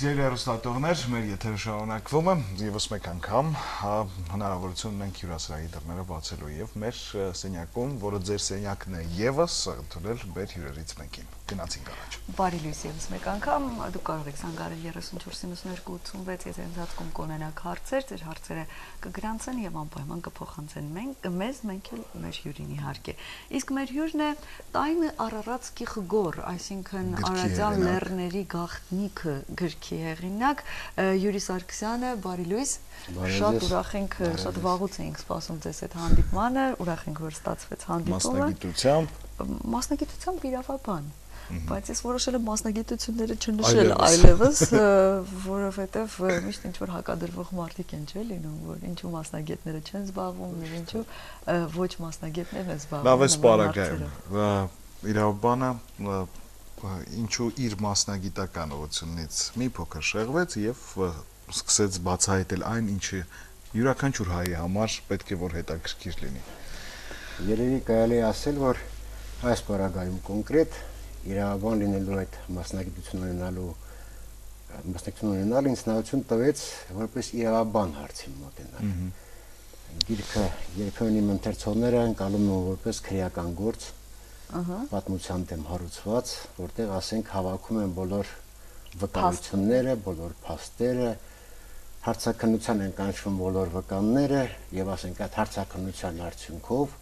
Ձեր հեռուստատողներ, մեր եթերը շարունակվում է, եւս մեկ անգամ հնարավորություն ունենք հյուրասրահի դռները բացելու եւ մեր սենյակում, որը ձեր սենյակն է եւս, ընդունել մեր հյուրերից մեկին։ Գնացինք առաջ։ Բարի լույս եւս մեկ անգամ, դուք կարող եք զանգարել 349286 եթե ընթացքում կունենաք հարցեր, ձեր հարցերը կգրանցեն եւ անպայման կփոխանցեն մենք էլ մեր հյուրին իհարկե։ Իսկ մեր հյուրն է Տայնը Արարատսկի Խգոր, այսինքն Արարատյան լեռների գաղտնիքը գրքի հեղինակ Յուրի Սարգսյանը, բարի լույս։ Շատ ուրախ ենք, շատ վաղուց էինք սպասում ձեզ այդ հանդիպմանը, ուրախ ենք, որ ստացվեց հանդիպումը։ Մասնագիտությամբ իրավաբան, բայց ես որոշել եմ մասնագիտությունները չնշել այլևս, որովհետև միշտ ինչ-որ հակադրվող մարդիկ են չէ լինում, որ ինչու մասնագետները չեն զբաղվում, ինչու ոչ մասնագետներն են զբաղվում։ Լավ է սպառակայում, իրավաբանը ինչու իր մասնագիտական ուղղությունից մի փոքր շեղվեց եւ սկսեց բացահայտել այն, ինչը յուրաքանչյուր հայի համար պետք է որ հետաքրքիր լինի։ Երևի կարելի ասել, որ այս պարագայում կոնկրետ իրավաբան լինելու այդ մասնագիտություն ունենալ ինձ նայություն տվեց որպես իրավաբան հարցին մոտենալ։ Գիրքը երբեմն իմ ընթերցողները ընկալում են որպես քրեական գործ, պատմության դեմ հարուցված, որտեղ ասենք հավաքում են բոլոր վկայությունները, բոլոր փաստերը, հարցաքննության են կանչվում բոլոր վկանները եւ ասենք այդ հարցաքննության արդյունքով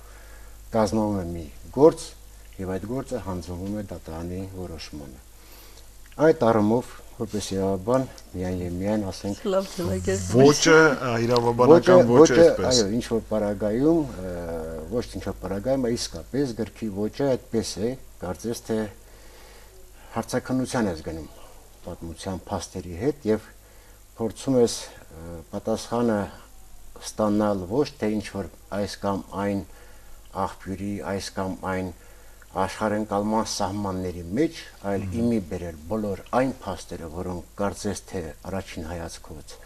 կազմվում է մի գործ եւ այդ գործը հանձնվում է դատարանի որոշմանը։ Այդ առումով որպես իրավաբան միայն ասենք ոճը իրավաբանական ոճը այդպես։ Այո, ինչ որ պարագայում, ոչ ինչ որ պարագայում, այլ իսկապես գրքի ոճը այդպես է, կարծես թե հարցաքննության ես գնում պատմության փաստերի հետ եւ փորձում ես պատասխանը ստանալ ոչ թե ինչ որ այս կամ այն աղբյուրի, այս կամ այն աշխարհընկալման սահմանների մեջ, այլ իմի բերել բոլոր այն փաստերը, որոնք կարծես թե առաջին հայացքով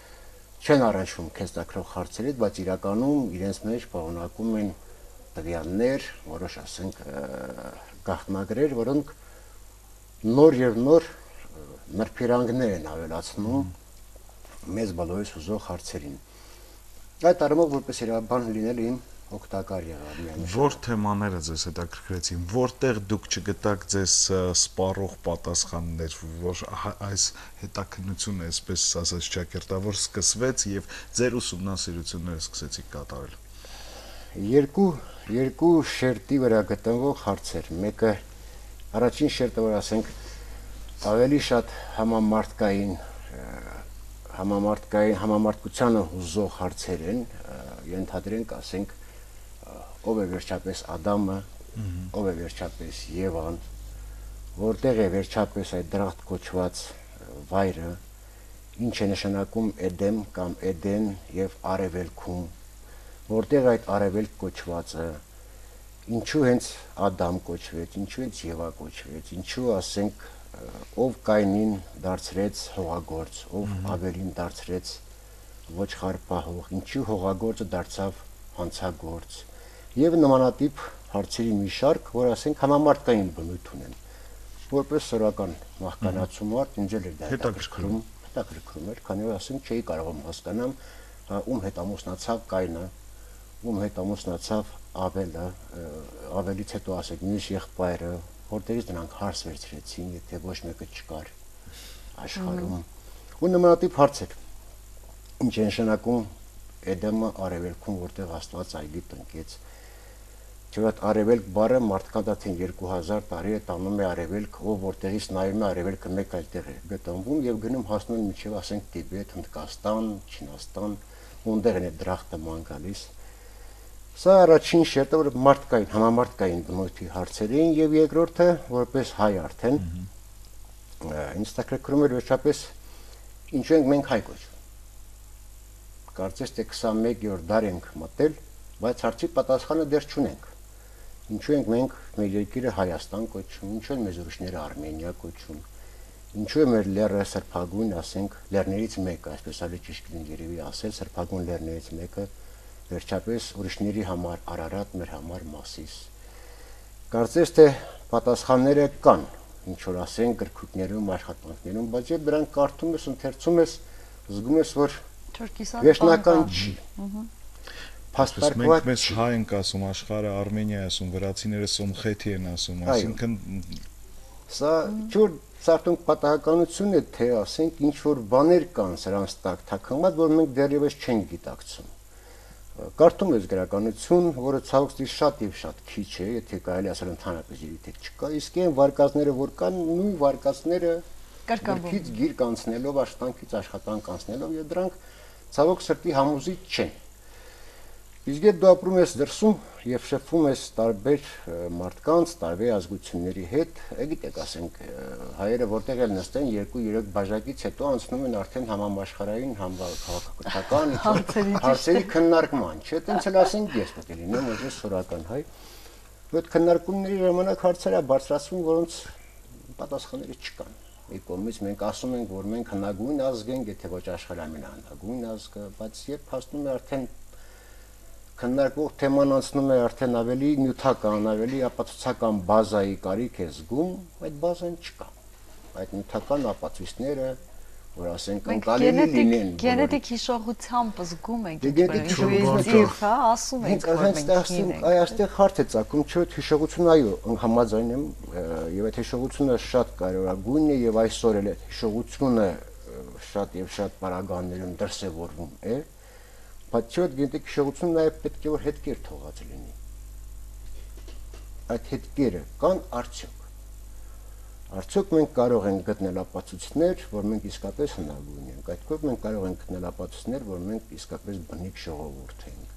չեն առնչվում քեզ տակրող հարցերից, բայց իրականում իրենց մեջ պարունակում են տվյալներ, որոշ ասենք գաղտնագրեր, որոնք նոր եւ նոր նրբերանգներ են ավելացնում մեզ բոլորիս ուզող հարցերին։ Այդ առումով որպես իրավաբան լինել իմ օգտակար եղավ միանշանակ։ Որ թեմաները ձեզ հետաքրքրեցին, որտեղ դուք չգտաք ձեզ սպառող պատասխաններ, որ այս հետաքննությունը, այսպես ասած, ճակերտավոր սկսվեց եւ ձեր ուսումնասիրությունները սկսեցիք կատարել։ Երկու շերտի վրա գտնվող հարցեր։ Մեկը առաջին շերտը, որ ասենք ավելի շատ համամարտկությանը հուզող հարցեր են, ենթադրենք ասենք ով է վերջապես Ադամը, ով է վերջապես Եվան, որտեղ է վերջապես այդ դրախտ կոչված վայրը, ինչ է նշանակում Էդեմ կամ Էդեն եւ Արևելքում, որտեղ այդ Արևելք կոչվածը, ինչու հենց Ադամ կոչվեց, ինչու հենց Եվա կոչվեց, ինչու ասենք ով Կայնին դարձրեց հողագործ, ով Ավելին դարձրեց ոչխար պահող, ինչու հողագործը դարձավ հանցագործ եւ նմանատիպ հարցերի մի շարք, որ ասենք համամարտկային բնույթ ունեն։ Որպես սորական մահկանացու մարդ ինձ էլ էր դա հետաքրքրում էր, քանի որ ասենք չէի կարող հասկանամ ում հետ ամուսնացավ Կայնը, ում հետ ամուսնացավ Ավելը, Ավելից հետո ասենք մյուս եղբայրը, որտեղից նրանք հարց վերցրեցին, եթե ոչ մեկը չկար աշխարհում։ Ու նմանատիպ հարցեր։ Ինչ է նշանակում Էդեմը Արևելքում, որտեղ Աստված այգի տնկեց։ Չէ՞ որ Արևելք բառը մարդկան դատին 2000 տարի է տանում է Արևելք, ով որտեղից նայում է Արևելքը մեկ այլ տեղ է գտնվում եւ գնում հասնում մինչեւ ասենք Տիբետ, Հնդկաստան, Չինաստան, որտեղ է դրախտը ման գալիս։ Սա առաջին շերտը, որ մարդկային, համամարտկային բնույթի հարցեր էին եւ երկրորդը, որպես հայ արդեն ինձ տակրկրում էր վերջապես ինչու ենք մենք հայ կոչվում։ Կարծես թե 21-րդ դար ենք մտել, բայց հարցի պատասխանը դեռ չունենք։ Ինչու ենք մենք մեր երկիրը Հայաստան կոչում, ինչու են մեզ ուրիշները Արմենիա կոչում, ինչու է մեր լեռը սրբագույն, ասենք, լեռներից մեկը, այսպես ավելի ճիշտ կլինի երևի ասել, սրբագույն լեռներից մեկը, վերջապես ուրիշների համար Արարատ, մեր համար Մասիս։ Կարծես թե պատասխանները կան, ինչ որ ասեն գրքույկներում, աշխատանքներում, բայց երբ դրանք կարդում ես, ընթերցում ես, զգում ես, որ վերջնական չի։ Մենք մեզ հայ ենք ասում, աշխարհը Արմենիա է ասում, վրացիները Սոմխեթի են ասում, այսինքն սա ճուր սարթուն պատահականություն է, թե ասենք ինչ որ բաներ կան սրանց տակ թաքնված, որ մենք դեռևս չենք գիտակցում։ Կարդում ես գրականություն, որը ցավոք շատ եւ շատ քիչ է, եթե կարելի ասել ընդհանրապես երիտեք չկա, իսկ այն վարկածները, որ կան, նույն վարկածները գրքից գիրք անցնելով, աշխատանքից աշխատանք անցնելով, եւ դրանք ցավոք սրտի համոզիչ չեն։ Իսկ եթե դու ապրում ես դրսում եւ շփվում ես տարբեր մարդկանց, տարբեր ազգությունների հետ, գիտեք, ասենք հայերը որտեղ էլ նստեն 2-3 բաժակից հետո անցնում են արդեն համամաշխարհային քաղաքական հարցերի քննարկման, չէ՞, տենց էլ ասենք ես պետք է լինեմ ոչ սորական հայ։ Այդ քննարկումների ժամանակ հարցերը բարձրացվում, որոնց պատասխանները չկան։ Մի կողմից մենք ասում ենք, որ մենք հնագույն ազգ ենք, եթե ոչ աշխարհի ամենահնագույն ազգը, բայց երբ հասնում է արդեն քննարկող թեման անցնում է արդեն ավելի նյութական, ավելի ապացուցական բազայի կարիք է զգում, այդ բազան չկա։ Այդ նյութական ապացույցները, որ ասենք ընկալելի լինեն, գենետիկ հիշողությամբ զգում ենք, ինտուիտիվ, հա, ասում ենք, որ մենք ենք։ Այստեղ հարց է ծագում, չէ՞ հիշողությունը, այո, համաձայն եմ, եւ այդ հիշողությունը շատ կարևորագույն է եւ այսօր էլ այդ հիշողությունը շատ եւ շատ բառականներում դրսեւորվում է։ Բայց չէ՞ գենետիկ հիշողությունը նաև պետք է որ հետքեր թողած լինի։ Այդ հետքերը կան արդյոք։ Արդյոք մենք կարող ենք գտնել ապացույցներ, որ մենք իսկապես հնագույն ենք։ Այդքով մենք կարող ենք գտնել ապացույցներ, որ մենք իսկապես բնիկ ժողովուրդ ենք։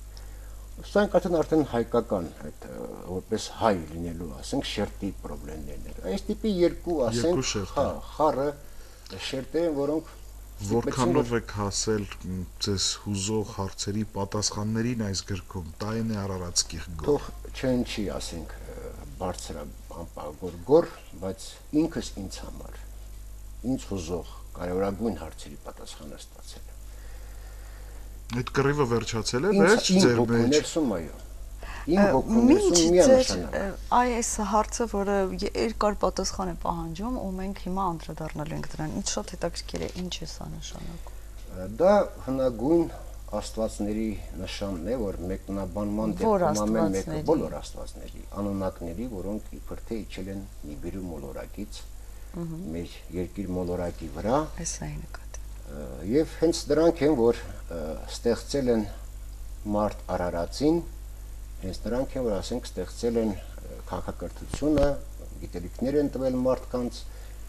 Սրանք արդեն հայկական, այդ որպես հայ լինելու, ասենք, շերտի խնդիրներն են։ Այս տիպի երկու, ասենք, խառը շերտեր են, որոնք Որքանով եք հասել ձեզ հուզող հարցերի պատասխաններին այս գրքում, տային է Արարատսկի գոր։ Թող չի, ասենք, բարձրագոր, բայց ինքս ինձ համար, ինձ հուզող կարևորագույն հարցերի պատասխանը ստացել եմ։ Այդ կռիվը վերջացել է, վերջ ձեր մեջ։ Այո։ Իմ հոգում միանշանակ։ Այս հարցը, որը երկար պատասխան է պահանջում, ու մենք հիմա անդրադառնալու ենք դրան, ինձ շատ հետաքրքիր է, ինչ է սա նշանակում։ Դա հնագույն աստվածների նշանն է, որ մեկնաբանման դեպքում ամեն մեկը բոլոր աստվածների, անունակների, որոնք իբր թե իջել են Նիբիրու մոլորակից, մեր երկիր մոլորակի վրա։ Այս է նկատի։ Եվ հենց դրանք են, որ ստեղծել են մարդ Արարածին, հենց նրանք են, որ ասենք ստեղծել են քաղաքակրթությունը, գիտելիքներ են տվել մարդկանց,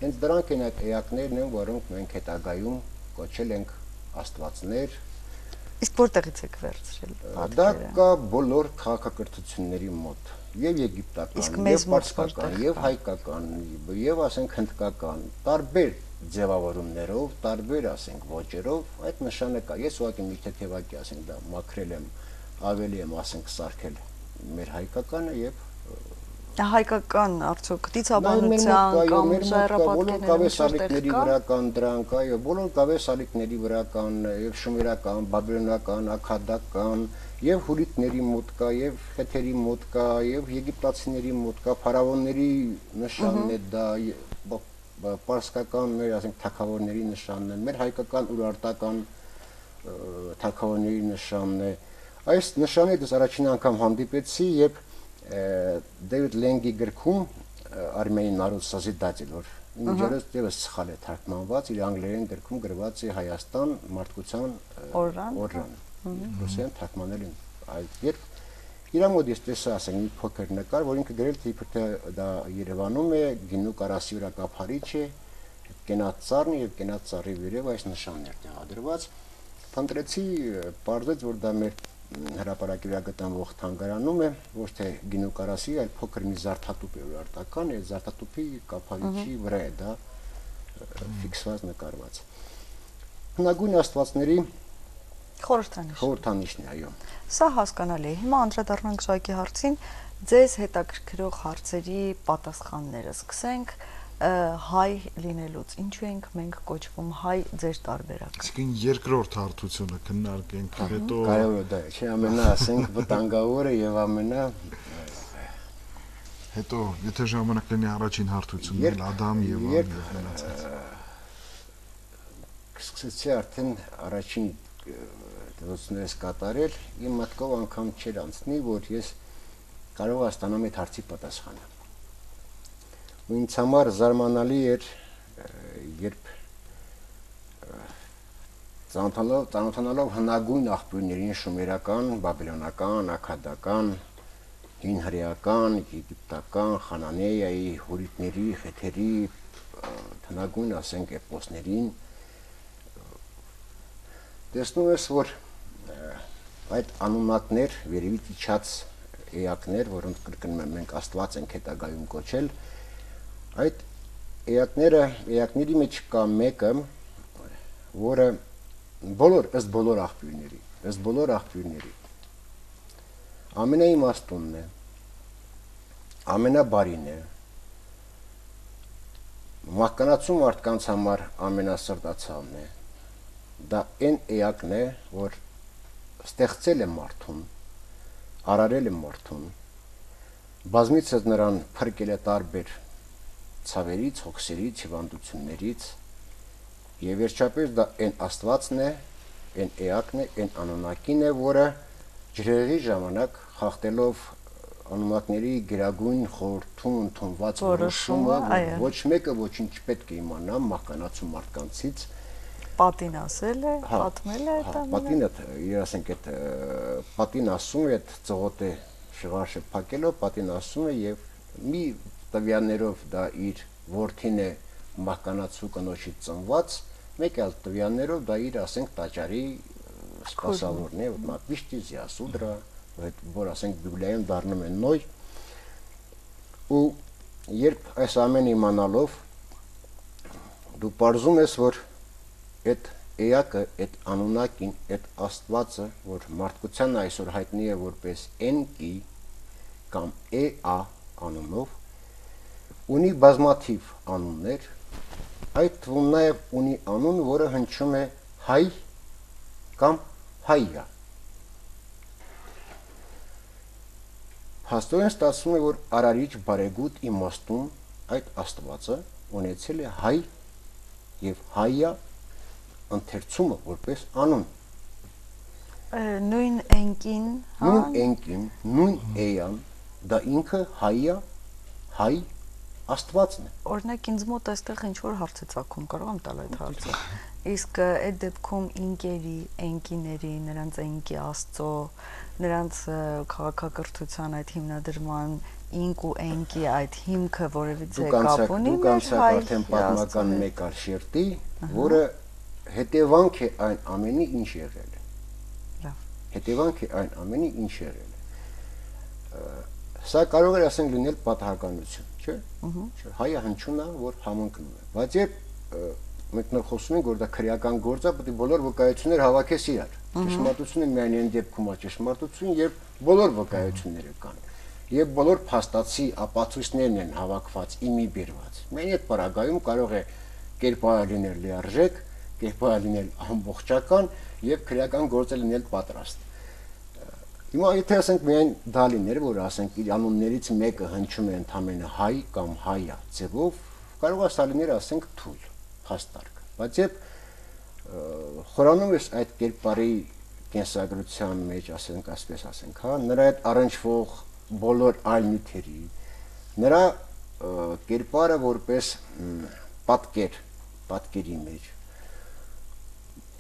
հենց դրանք են այդ էակներն են, որոնք մենք հետագայում կոչել ենք աստվածներ։ Իսկ որտեղից եք վերցրել պատկերը։ Դա կա բոլոր քաղաքակրթությունների մոտ, եւ եգիպտական, եւ պարսկական, եւ հայկական, եւ ասենք հնդկական, տարբեր ձևավորումներով, տարբեր ասենք ոճերով, այդ նշանը կա։ Ես ուղղակի մի թեթևակի ասենք դա մաքրել եմ, ավելի եմ ասենք սարքել մեր հայկականը եւ հայկական արդյոք դիցաբանության կամ ժայռապատկերների սալիկների վրա կան դրանք, այո, բոլոր կավե սալիկների վրա կան եւ շումերական, բաբելոնական, աքադական եւ հուրիտների մոտ կա եւ խեթերի մոտ կա եւ եգիպտացիների մոտ կա, փարավոնների նշանն է դա, պարսկական մեր ասենք թագավորների նշանն է, մեր հայկական ուրարտական թագավորների նշանն է։ Այս նշանը դες առաջին անգամ հանդիպեցի, երբ Դեվիդ Լենգի գրքում Արմենի նարոդ Սազիդատել, որ ինձ դեռս սխալ է թարգմանված, իր անգլերեն գրքում գրված է Հայաստան մարդկության օրրան, ռուսերեն թարգմանել են այդ երբ իր մոտ ես տեսա ասենք մի փոքր նկար, որ ինքը գրել թե իբր թե դա Երևանում է, գինու կարասի վրա կափարիչ է, կենաց ծառն եւ կենաց ծառի վերև այս նշաններ տեղադրված։ Փնտրեցի, պարզեց, որ դա մեր հրապարակի վրա գտնվող թանգարանում է, ոչ թե գինու կարասի, այլ փոքր մի զարդատուփ է ուրարտական, այդ զարդատուփի կափարիչի վրա է դա ֆիքսված նկարված։ Հնագույն աստվածների խորհրդանիշն է, այո։ Սա հասկանալի է։ Հիմա անդրադառնանք Շակի հարցին, ձեզ հետաքրքրող հարցերի պատասխանները սկսենք հայ լինելուց, ինչու ենք մենք կոչվում հայ ձեր տարբերակ։ Իսկին երկրորդ հարթությունը քննարկենք, հետո կարևոր դա է, չէ՞, ամենա ասենք վտանգավորը եւ ամենա Հետո եթե ժամանակ լինի առաջին հարթությունն Ադամ եւ մնացած։ Սկսեցի արդեն առաջին դրոցներս կատարել, իմ մտքով անգամ չէր անցնի, որ ես կարող ստանամ այդ հարցի պատասխանը։ Ու ինձ համար զարմանալի էր, երբ ծանոթանալով հնագույն աղբյուրներին շումերական, բաբելոնական, աքադական, հին հրեական, եգիպտական, խանանեայի, հուրիտների, խեթերի, հնագույն ասենք էպոսներին, տեսնում ես, որ այդ անունատներ, վերևից իջած էակներ, որոնց կրկնում եմ մենք Աստված ենք հետագայում կոչել, այդ էակների մեջ կա մեկը, որը ըստ բոլոր աղբյուրների ամենաիմաստունն է, ամենաբարին է, մահկանացու մարդկանց համար ամենասրտացավն է, դա այն էակն է, որ ստեղծել է մարդուն, արարել է մարդուն, բազմիցս նրան փրկել է տարբեր ցավերից, հոգսերից, հիվանդություններից, եւ վերջապես դա այն Աստվածն է, այն էակն է, այն անունակին է, որը ջրերի ժամանակ խախտելով անունակների գերագույն խորհրդում ընդունված որոշումը, ոչ մեկը ոչինչ չպետք է իմանա մահկանացու մարդկանցից, պատին ասել է, պատմել է դա։ Պատինը, ասենք այդ պատին ասում է, այդ ծղոտե շղարշը փակելով, պատին ասում է եւ մի տվյալներով դա իր որդին է մահկանացու կնոջից ծնված, մեկ այլ տվյալներով դա իր ասենք տաճարի սպասավորն է, մապիշտի զիասուդրա, որ ասենք Բիբլիայում դառնում է նոյ, ու երբ այս ամեն իմանալով դու պարզում ես, որ այդ էակը, այդ անունակին, այդ Աստվածը, որ մարդկության այսօր հայտնի է որպես Էնկի կամ Էա անունով, ունի բազմաթիվ անուններ, այդ թվում նաև ունի անուն, որը հնչում է հայ կամ հայա։ Հաստորեն ստացվում է, որ արարիչ բարեգութ իմաստուն այդ Աստվածը ունեցել է հայ եւ հայա ընթերցումը որպես անուն։ Նույն Էնկին, նույն Էնկին, նույն Էյան, դա ինքը հայա, հայ Աստվածն է։ Օրինակ ինձ մոտ այստեղ ինչ որ հարց է ցակում, կարող եմ տալ այդ հարցը։ Իսկ այդ դեպքում ինկերի, էնկիների, նրանց էնկի Աստծո, նրանց քաղաքակրթության այդ հիմնադրման ինք ու էնկի այդ հիմքը որևիցե կապ ունի մեր հայ արդեն պատմական մեկ այլ շերտի, որը հետևանք է այն ամենի, ինչ եղել է։ Լավ։ Հետևանք է այն ամենի, ինչ եղել է։ Սա կարող է ասենք լինել պատահականություն, չէ՞։ Չէ, հայը հնչյուն է, որ համընկնում է։ Բայց երբ մենք նոր խոսում ենք, որ դա քրեական գործ է, պետք է բոլոր վկայությունները հավաքես իրար։ Ճշմարտությունը միայն այն դեպքում է ճշմարտություն, երբ բոլոր վկայությունները կան։ Եվ բոլոր փաստացի ապացույցներն են հավաքված, իմի բերված։ Միայն այդ պարագայում կարող է կերպարը լինել լիարժեք, կերպարը լինել ամբողջական եւ քրեական գործը լինել պատրաստ։ Հիմա եթե ասենք միայն դա լիներ, որ ասենք իր անուններից մեկը հնչում է ընդամենը հայ կամ հայա ձևով, կարող է սա լիներ ասենք թույլ, հաստարկ։ Բայց երբ խորանում ես այդ կերպարի կենսագրության մեջ, ասենք այսպես ասենք, հա, նրա այդ առնչվող բոլոր այլ նյութերի, նրա կերպարը որպես պատկերի մեջ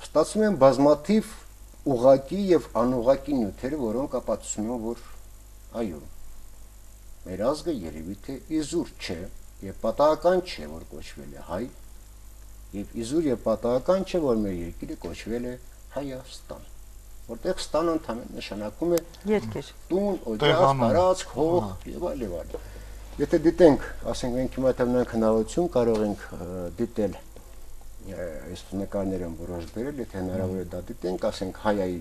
ստացվում են բազմաթիվ ուղղակի եւ անուղղակի նյութեր, որոնք ապացուցում են, որ այո, մեր ազգը երևի թե իզուր չէ եւ պատահական չէ, որ կոչվել է հայ, եւ իզուր եւ պատահական չէ, որ մեր երկիրը կոչվել է Հայաստան, որտեղ ստան ընդհանրապես նշանակում է երկիր, տուն, օջախ, տարածք, հող եւ այլ եւ այլ։ Եթե դիտենք, ասենք մենք հիմա տնանք հնարավորություն կարող ենք դիտել այս նկարներում որոշ բերել, եթե հնարավոր է դա դիտենք, ասենք հայայի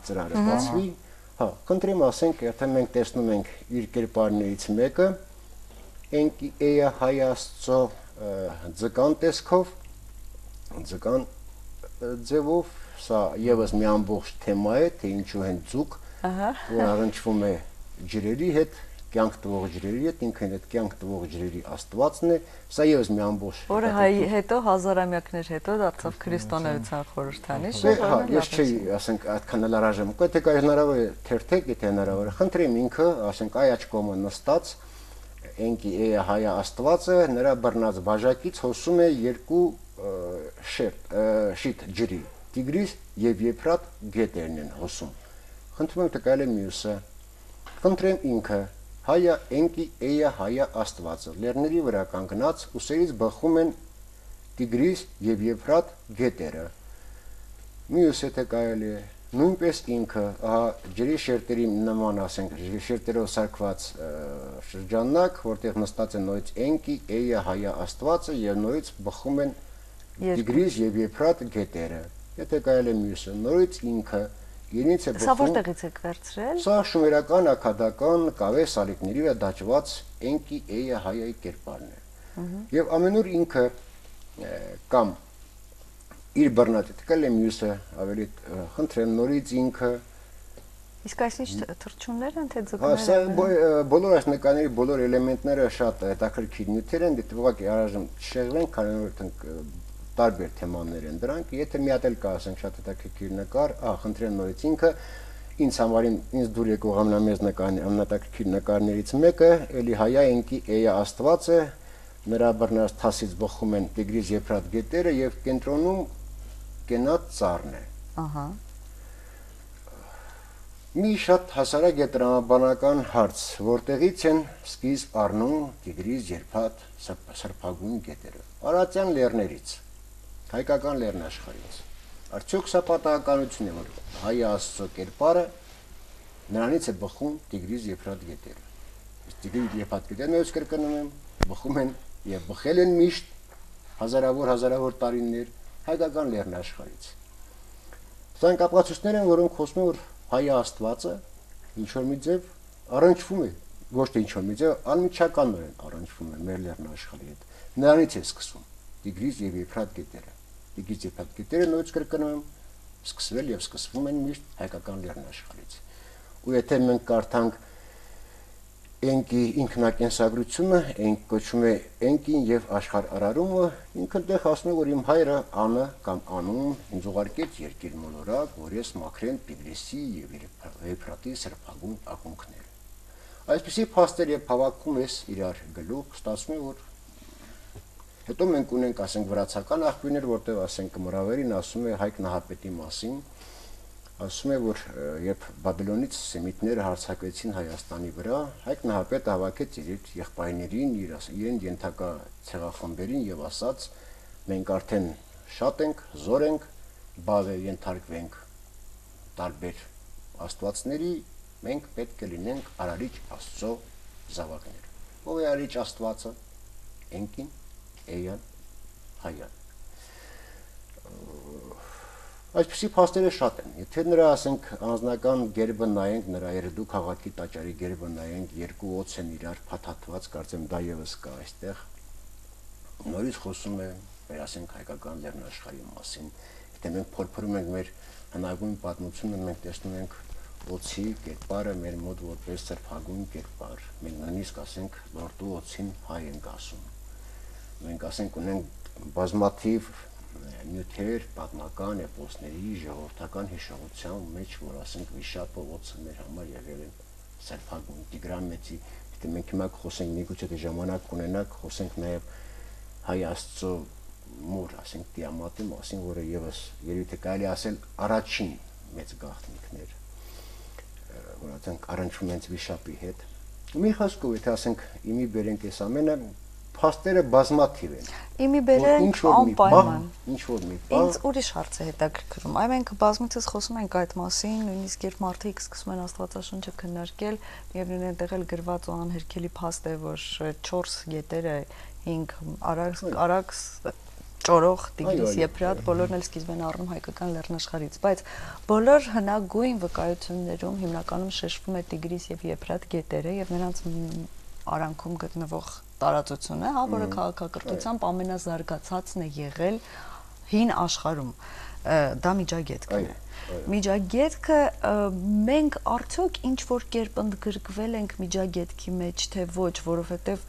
ծրարը բացվի, հա, խնդրեմ ասենք, եթե մենք տեսնում ենք իր կերպարներից մեկը, Էնկի Էյա հայ Աստծո ձկան տեսքով, ձկան ձևով, սա եւս մի ամբողջ թեմա է, թե ինչու են ձուկ, որ առնչվում է ջրերի հետ, կյանք տվող ջրերի հետ, ինքն այդ կյանք տվող ջրերի Աստվածն է, սա եւս մի ամբողջ Որը հետո հազարամյակներ հետո դարձավ քրիստոնեության խորհրդանիշը, հա, ես չի, ասենք, այդքան էլ առայժմ, եթե կա հնարավոր է թերթեք, եթե հնարավոր է, խնդրեմ ինքը, ասենք, այ աչ կողմը նստած, Էնկի Էյա Հայա Աստվածը նրա բռնած բաժակից հոսում է երկու շիտ ջրի, Տիգրիս եւ Եփրատ գետերն են հոսում։ Խնդրում եմ տկայել մյուսը, խնդրեմ ինքը Հայա Էնկի Էյա Հայա Աստվածը լեռների վրա կանգնած ուսերից բխում են Տիգրիս եւ Եփրատ գետերը։ Մյուս եթե կարելի է նույնպես ինքը ջրի շերտերի նման, ասենք, շերտերով սարքված շրջանակ, որտեղ նստած է նույնց Էնկի Էյա Հայա Աստվածը եւ նույնց բխում են Տիգրիս եւ Եփրատ գետերը։ Եթե կարելի է մյուսը նույնց ինքը իրենից է բխում։ Սա որտեղից եք վերցրել։ Սա շումերական, ակադական, կավե սալիկների վրա դաջված Էնկի Էյա Հայայի կերպարն է։ Եվ ամենուր ինքը կամ իր բռնած տկել է մյուսը ավելի խնդրեմ նորից ինքը Իսկ այս ինչ թռչուններ են թե Սա ձկներ բոլոր այս նկարների բոլոր էլեմենտները շատ հետաքրքիր նյութեր են, դե ուղղակի առայժմ չշեղվեն, քանի որ տարբեր թեմաներ են դրանք, եթե մի հատ էլ կա, ասենք, շատ հետաքրքիր նկար, խնդրեմ նորից ինքը ինձ համարին ինձ դուր եկող ամենամեծ ամենահետաքրքիր նկարներից մեկը, էլի Հայա Էնկի Էյա Աստվածը, նրա բռնած թասից բխում են Տիգրիս Եփրատ գետերը եւ կենտրոնում կենած ծառն է։ Ահա։ Մի շատ հասարակ է տրամաբանական հարց, որտեղից են սկիզբ առնում Տիգրիս Եփրատ սրբագույն գետերը։ Արարատյան լեռներից, հայկական լեռնաշխարհից։ Արդյոք սա պատահականություն է, որ հայ Աստծո կերպարը նրանից է բխում Տիգրիս Եփրատ գետերը։ Տիգրիս Եփրատ գետերն ось կրկնում եմ, բխում են եւ բխել են միշտ հազարավոր տարիներ հայկական լեռնաշխարհից։ Սա կապվածություններ են, որոնք խոսում են, որ հայ Աստվածը ինչ որ մի ձև առնչվում է, ոչ թե ինչ որ մի ձև անմիջականորեն առնչվում է մեր լեռնաշխարհի հետ։ Նրանից է սկսվում Տիգրիս եւ Եփրատ գետերը։ Տիգրիս Եփրատ գետերը նույնց կրկնում եմ, սկսվել եւ սկսվում են միշտ հայկական լեռնաշխարհից։ Ու եթե մենք կարդանք Էնկի ինքնակենսագրությունը, ենք կոչվում է Էնկին եւ աշխարհարարումը, ինքն տեղ ասում է, որ իմ հայրը Անը կամ Անուն ինձ ուղարկեց երկիր մոլորակ, որ ես մաքրեմ Տիգրիսի եւ Եփրատի սրբագույն ակունքները։ Այսպեսի փաստեր եւ հավաքում ես իրար գլուխ, ստացվում է, որ հետո մենք ունենք, ասենք, վրացական աղբյուրներ, որտեղ, ասենք, Մորավերին ասում է Հայկ Նահապետի մասին, ասում է, որ երբ Բաբելոնից սեմիտները հարձակվեցին Հայաստանի վրա, Հայկ Նահապետը հավաքեց իր եղբայրներին, իրեն ենթակա ցեղախմբերին եւ ասաց. մենք արդեն շատ ենք, զոր ենք, բավ է ենթարկվենք տարբեր աստվածների, մենք պետք է լինենք Արարիչ Աստծո զավակներ։ Ով է Արարիչ Աստվածը? Էնկին Էյան Հայան։ Այսպեսի փաստերը շատ են։ Եթե նրա, ասենք, անձնական գերբը նայենք, նրա Երդու քաղաքի տաճարի գերբը նայենք, երկու օծ են իրար փաթաթված, կարծեմ դա եւս կա այստեղ։ Նորից խոսում է, ասենք, հայկական լեռնաշխարհի մասին։ Եթե մենք փորփրում ենք մեր հնագույն պատմությունը, մենք տեսնում ենք օծի կերպարը մեր մոտ որպես սրբագույն կերպար։ Մենք նույնիսկ, ասենք, Լորդու օծին հայ ենք ասում։ Մենք, ասենք, ունենք բազմաթիվ նյութեր պատմական էպոսների ժողովրդական հիշողության մեջ, որ ասենք Վիշապը օծը մեր համար եղել են սրբագույն Տիգրան Մեծի, եթե մենք հիմա խոսենք միգուցե թե ժամանակ ունենանք, խոսենք նաև Հայ Աստծո մոր, ասենք Տիամատի մասին, որը եւս երևի թե կարելի ասել առաջին մեծ գաղտնիքն էր, որ ասենք առնչվում են Վիշապի հետ։ Մի խոսքով, եթե ասենք իմի բերենք այս ամենը, փաստերը բազմաթիվ են։ Իմի բերենք անպայման։ Ինչ որ մի բան։ Ինձ ուրիշ հարց է հետաքրքրում։ Այ մենք բազմիցս խոսում ենք այդ մասին, նույնիսկ երբ մարդիկ սկսում են Աստվածաշունչը քննարկել, միևնույն այնտեղ էլ գրված ու անհերքելի փաստ է, որ 4 գետերը 5 արաքս ճորող Տիգրիս Եփրատ բոլորն էլ սկիզբեն առնում հայկական լեռնաշխարհից, բայց բոլոր հնագույն վկայություններում հիմնականում շեշտվում է Տիգրիս եւ Եփրատ գետերը եւ նրանց արանքում գտնվող տարածությունը, հա, որը քաղաքակրթությամբ ամենազարգացածն է եղել հին աշխարհում։ դա միջագետքն է։ Միջագետքը մենք արդյոք ինչ որ կերպ ընդգրկվել ենք միջագետքի մեջ, թե ոչ, որովհետև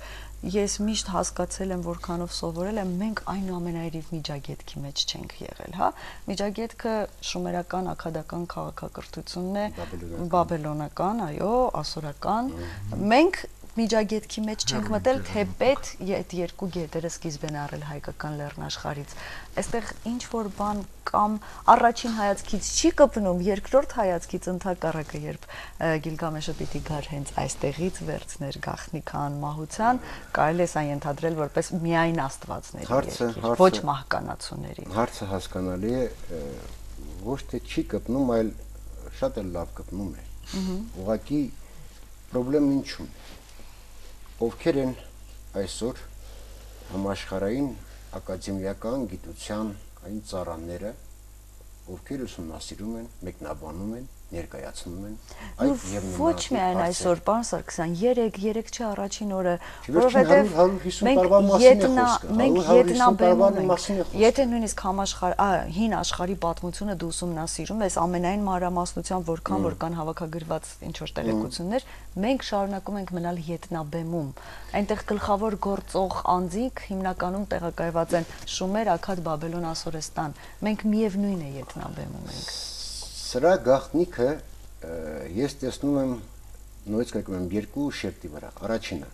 ես միշտ հասկացել եմ, որքանով սովորել եմ, մենք այնուամենայնիվ միջագետքի մեջ չենք եղել, հա։ Միջագետքը շումերական աքադական քաղաքակրթությունն է, բաբելոնական, այո, ասորական։ Մենք միջագետքի մեջ չենք մտել, թեպետ այդ երկու գետերը սկիզբ են առել հայկական լեռնաշխարհից։ Այստեղ ինչ որ բան կամ առաջին հայացքից չի կպնում, երկրորդ հայացքից ընդհակառակը, երբ Գիլգամեշը պիտի գար հենց այստեղից վերցներ գաղտնիքան մահության, կարելի է սա ենթադրել որպես միայն աստվածների երկիր, ոչ մահկանացուների։ Հարցը հասկանալի է, ոչ թե չի կպնում, այլ շատ էլ լավ կպնում է։ Ուղղակի խնդրեմն ինչու՞ն է։ Ովքեր են այսօր համաշխարհային ակադեմիական գիտության այն ծառաները, ովքեր ուսումնասիրում են, մեկնաբանում են, ներկայացնում են այդ եւ ոչ միայն այսօր, պարոն Սարգսյան, 3 չէ առաջին օրը, որովհետեւ մենք ետնաբեմում ենք, եթե նույնիսկ հին աշխարհի պատմությունը դու ուսումնասիրում ես ամենայն մանրամասնությամբ, որքան հավաքագրված ինչ որ տեղեկություններ, մենք շարունակում ենք մնալ ետնաբեմում։ Այնտեղ գլխավոր գործող անձիկ հիմնականում տեղակայված են Շումեր, Աքադ, Բաբելոն, Ասորեստան։ Մենք միևնույն է ետնաբեմում ենք։ Սրա գաղտնիքը ես տեսնում եմ նույնիսկ եկում երկու շերտի վրա։ Առաջինը,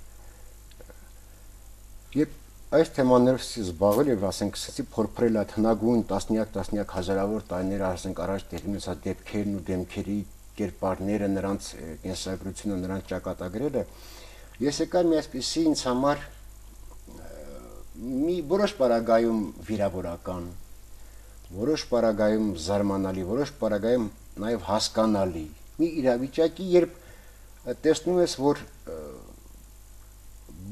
երբ այս թեմաներով զբաղվել եւ ասենք սկսեցի փորփրել այդ հնագույն տասնյակ հազարավոր տարիներ ասենք առաջ տեղի ունեցած դեպքերն ու դեմքերի կերպարները, նրանց կենսագրությունը, նրանց ճակատագրերը, ես եկա մի այսպիսի ինձ համար մի որոշ պարագայում վիրավորական, որոշ պարագայում զարմանալի, որոշ պարագայում նաև հասկանալի մի իրավիճակի, երբ տեսնում ես, որ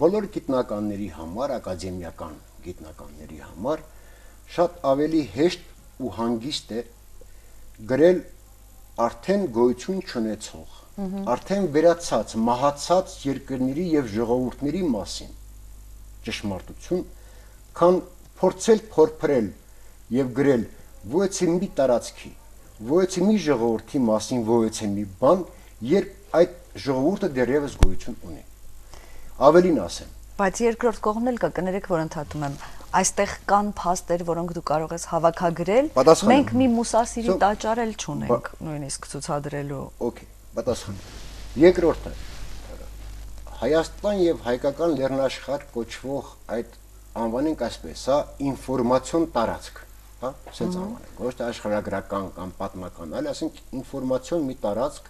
բոլոր գիտնականների համար, ակադեմիական գիտնականների համար շատ ավելի հեշտ ու հանգիստ է գրել արդեն գոյություն չունեցող, արդեն վերացած, մահացած երկրների եւ ժողովուրդների մասին ճշմարտություն, քան փորձել փորփրել եւ գրել ոյցի մի տարածքի, ոյցի մի ժողովրդի մասին ոյցի մի բան, երբ այդ ժողովուրդը դեռևս գոյություն ունի։ Ավելին ասեմ, բայց երկրորդ կողմն էլ կա, կներեք, որ ընդհատում եմ, այստեղ կան փաստեր, որոնք դու կարող ես հավաքագրել, մենք մի մուսասիրի տաճար էլ չունենք, նույնիսկ ցուցադրելու։ Okay, պատասխան։ Երկրորդը, Հայաստան եւ հայկական լեռնաշխարհ կոչվող այդ անվանենք այսպես, հա, ինֆորմացիոն տարածք, հա, ասենց անվանենք, ոչ թե աշխարհագրական կամ պատմական, այլ ասենք ինֆորմացիոն մի տարածք,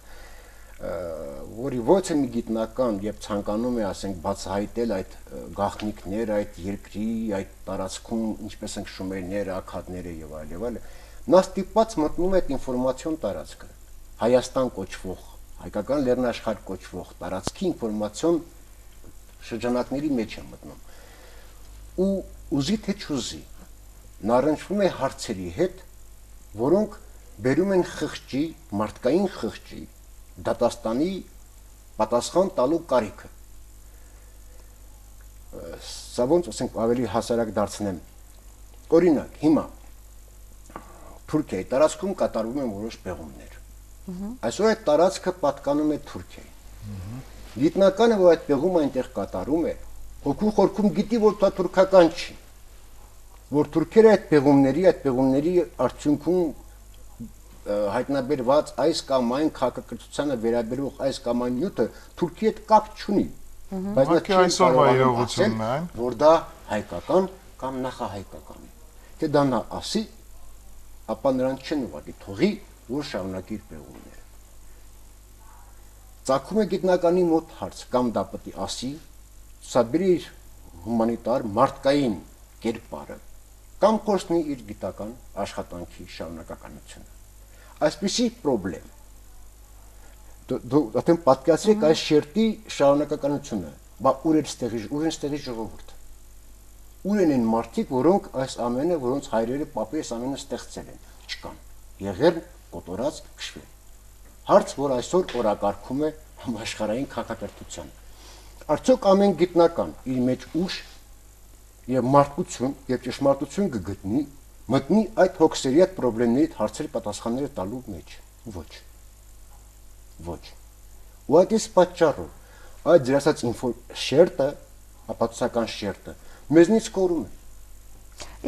որի ոչ մի գիտնական եւ ցանկանում է, ասենք, բացահայտել այդ գաղտնիքները, այդ երկրի, այդ տարածքում, ինչպես են շումերները, աքադները եւ այլ, նա ստիպված մտնում է այդ ինֆորմացիոն տարածքը, Հայաստան կոչվող, հայկական լեռնաշխարհ կոչվող տարածքի ինֆորմացիոն շրջանակների մեջ է մտնում։ Ու ուզի թե չուզի, նա առնչվում է հարցերի հետ, որոնք բերում են խղճի, մարդկային խղճի, դատաստանի պատասխան տալու կարիքը։ Սա ոնց ասենք ավելի հասարակ դարձնեմ։ Օրինակ, հիմա Թուրքիայի տարածքում կատարվում են որոշ պեղումներ։ Այսօր այդ տարածքը պատկանում է Թուրքիային։ Գիտնականը, որ այդ պեղումը այնտեղ կատարում է, հոգու խորքում գիտի, որ դա թուրքական չի, որ թուրքերը այդ պեղումների արդյունքում հայտնաբերված այս կամ այն քաղաքակրթությանը վերաբերող այս կամ այն նյութը Թուրքիի հետ կապ չունի, բայց նա չի կարող ասել, որ դա հայկական կամ նախահայկական է։ Թե դա նա ասի, ապա նրան չեն ուղղակի թողի, որ շարունակի իր պեղումները։ Ծագում է գիտնականի մոտ հարց, կամ դա պետք է ասի, սաբրի իր հումանիտար մարդկային կերպարը, կամ խոսնի իր գիտական աշխատանքի շարունակականությունը։ Այսպիսի պրոբլեմ։ Դու այդտեղ պատկերացրեք այս շերտի շարունակականությունը, բա ուր են ստեղի ժողովուրդը։ Ուր են մարդիկ, որոնք այս ամենը, որոնց հայրերը, պապերս ամենը ստեղծել են, չկան։ Եղել, կոտորած, քշվել։ Հարց, որ այսօր օրակարգում է համաշխարհային քաղաքակրթության։ Արդյոք ամեն գիտնական իր մեջ ուժ եւ մարդկություն եւ ճշմարտություն կգտնի, մտնի այդ հոգսերի, այդ խնդիրների հարցերի պատասխանները տալու մեջ։ Ոչ։ Ու այդ էս պատճառով այդ ձեր ասած շերտը, ապացուցական շերտը մեզնից կորում է։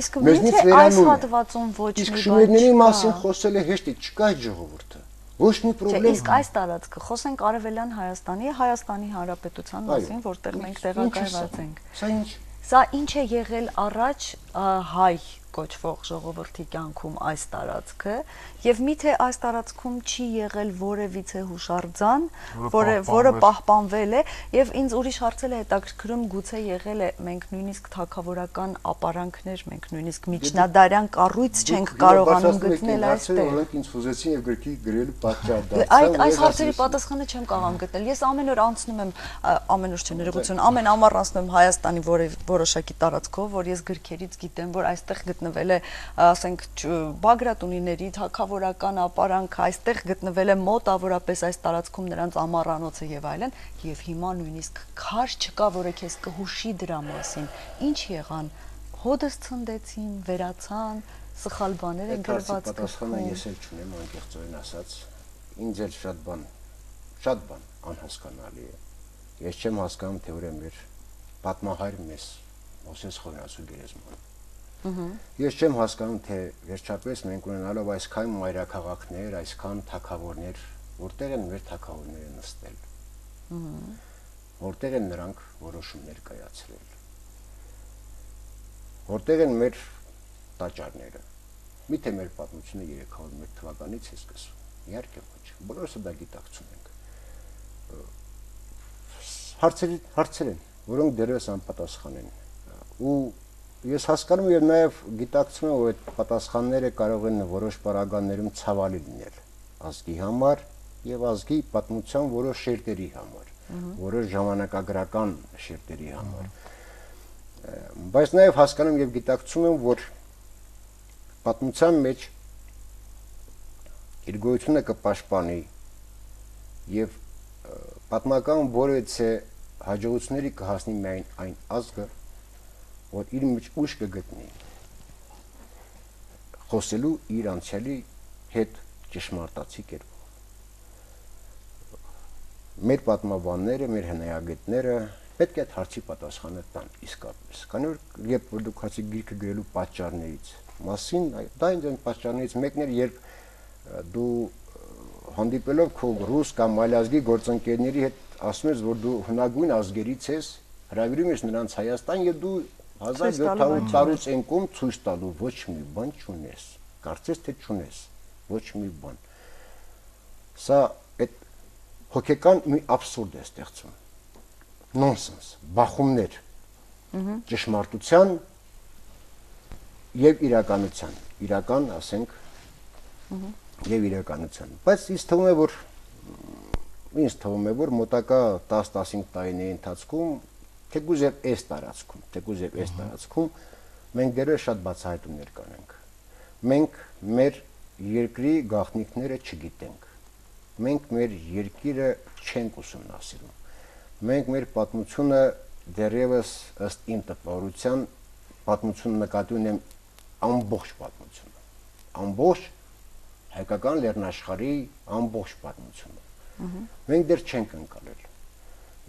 Իսկ միթե այս հատվածում ոչ մի բան չկա։ Իսկ շուտների մասին խոսելը հեշտ է, չկա այդ ժողովուրդը։ Ոչ մի խնդրեմ։ Իսկ այս տարածքը խոսենք Արևելյան Հայաստանի Հանրապետության մասին, որտեղ մենք տեղակայված ենք։ Սա ինչ։ Սա ինչ է եղել առաջ հայ կոչվող ժողովրդի կյանքում այս տարածքը եւ միթե այս տարածքում չի եղել որևիցե հուշարձան, որը պահպանվել է եւ ինձ ուրիշ հարցել է հետաքրքրում գուցե եղել է մենք նույնիսկ թագավորական ապարանքներ, մենք նույնիսկ միջնադարյան կառույց չենք կարողանում գտնել այստեղ։ Որոնք ինձ խոզեցին եւ գրքի գրելու պատճառ դարձան։ Այս հարցերի պատասխանը չեմ կարողանում գտնել։ Ես ամեն օր անցնում եմ, ամեն օր չէ, ներողություն, ամեն ամառ անցնում եմ Հայաստանի որոշակի տարածքով, որ ես գրքերից գիտեմ, որ այստեղ գտնվել է, ասենք, Բագրատունիների թագավորական ապարանք, այստեղ գտնվել է մոտավորապես այս տարածքում նրանց ամառանոցը եւ այլն, եւ հիմա նույնիսկ քար չկա, որը քեզ կհուշի դրա մասին։ Ինչ եղան։ Հոդս ցնդեցին, վերացան, սխալ բաներ են գրված։ Պատասխանը ես էլ չունեմ, անկեղծորեն ասած, ինձ էլ շատ բան անհասկանալի է։ Ես չեմ հասկանում, թե ուրեմն մեր պատմահայր մեզ Մոսես Խորենացու գերեզմանը։ Ես չեմ հասկանում, թե վերջապես մենք ունենալով այսքան մայրաքաղաքներ, այսքան թագավորներ, որտեղ են մեր թագավորները նստել։ Որտեղ են նրանք որոշումներ կայացրել։ Որտեղ են մեր տաճարները։ Միթե մեր պատմությունը 301 թվականից է սկսվում։ Իհարկե ոչ։ Բոլորս դա գիտակցում ենք։ Հարցեր են, որոնք դեռևս անպատասխան են։ Ու ես հասկանում եմ եւ նաեւ գիտակցում եմ, որ այդ պատասխանները կարող են որոշ պարագաներում ցավալի լինել ազգի համար եւ ազգի պատմության որոշ շերտերի համար, որոշ ժամանակագրական շերտերի համար։ Բայց նաեւ հասկանում եւ գիտակցում եմ, որ պատմության մեջ իր գոյությունը կպաշտպանի եւ պատմական որևիցե հաջողությունների կհասնի միայն այն ազգը, որ իր մեջ ուժ կգտնի խոսելու իր անցյալի հետ ճշմարտացի կերպով։ Մեր պատմաբանները, մեր հնայագետները պետք է այդ հարցի պատասխանը տան իսկապես։ Քանի որ երբ որ դուք հացի գիրքը գրելու պատճառներից մասին, դա ինձ այն պատճառներից մեկն էր, երբ դու հանդիպելով քո ռուս կամ այլ ազգի գործընկերների հետ ասում ես, որ դու հնագույն ազգերից ես, հրավիրում ես նրանց Հայաստան եւ դու 1700 տարուց ենքում ցույց տալու ոչ մի բան չունես, կարծես թե չունես ոչ մի բան։ Սա այդ հոգեկան մի абսուրդ է ստեղծում։ Նոնսենս, բախումներ։ Ճշմարտության եւ իրականության, իրական, ասենք, եւ իրականության։ Բայց ինձ թվում է, որ մոտակա 10-15 տարիների ընթացքում թեկուզ եւ այս տարածքում մենք դեռ շատ բացահայտումներ կանենք։ Մենք մեր երկրի գաղտնիքները չգիտենք։ Մենք մեր երկիրը չենք ուսումնասիրում։ Մենք մեր պատմությունը դեռևս ըստ իմ տպավորության պատմություն նկատի ունեմ ամբողջ պատմությունը։ Ամբողջ հայկական լեռնաշխարհի ամբողջ պատմությունը։ Մենք դեռ չենք ընկալել։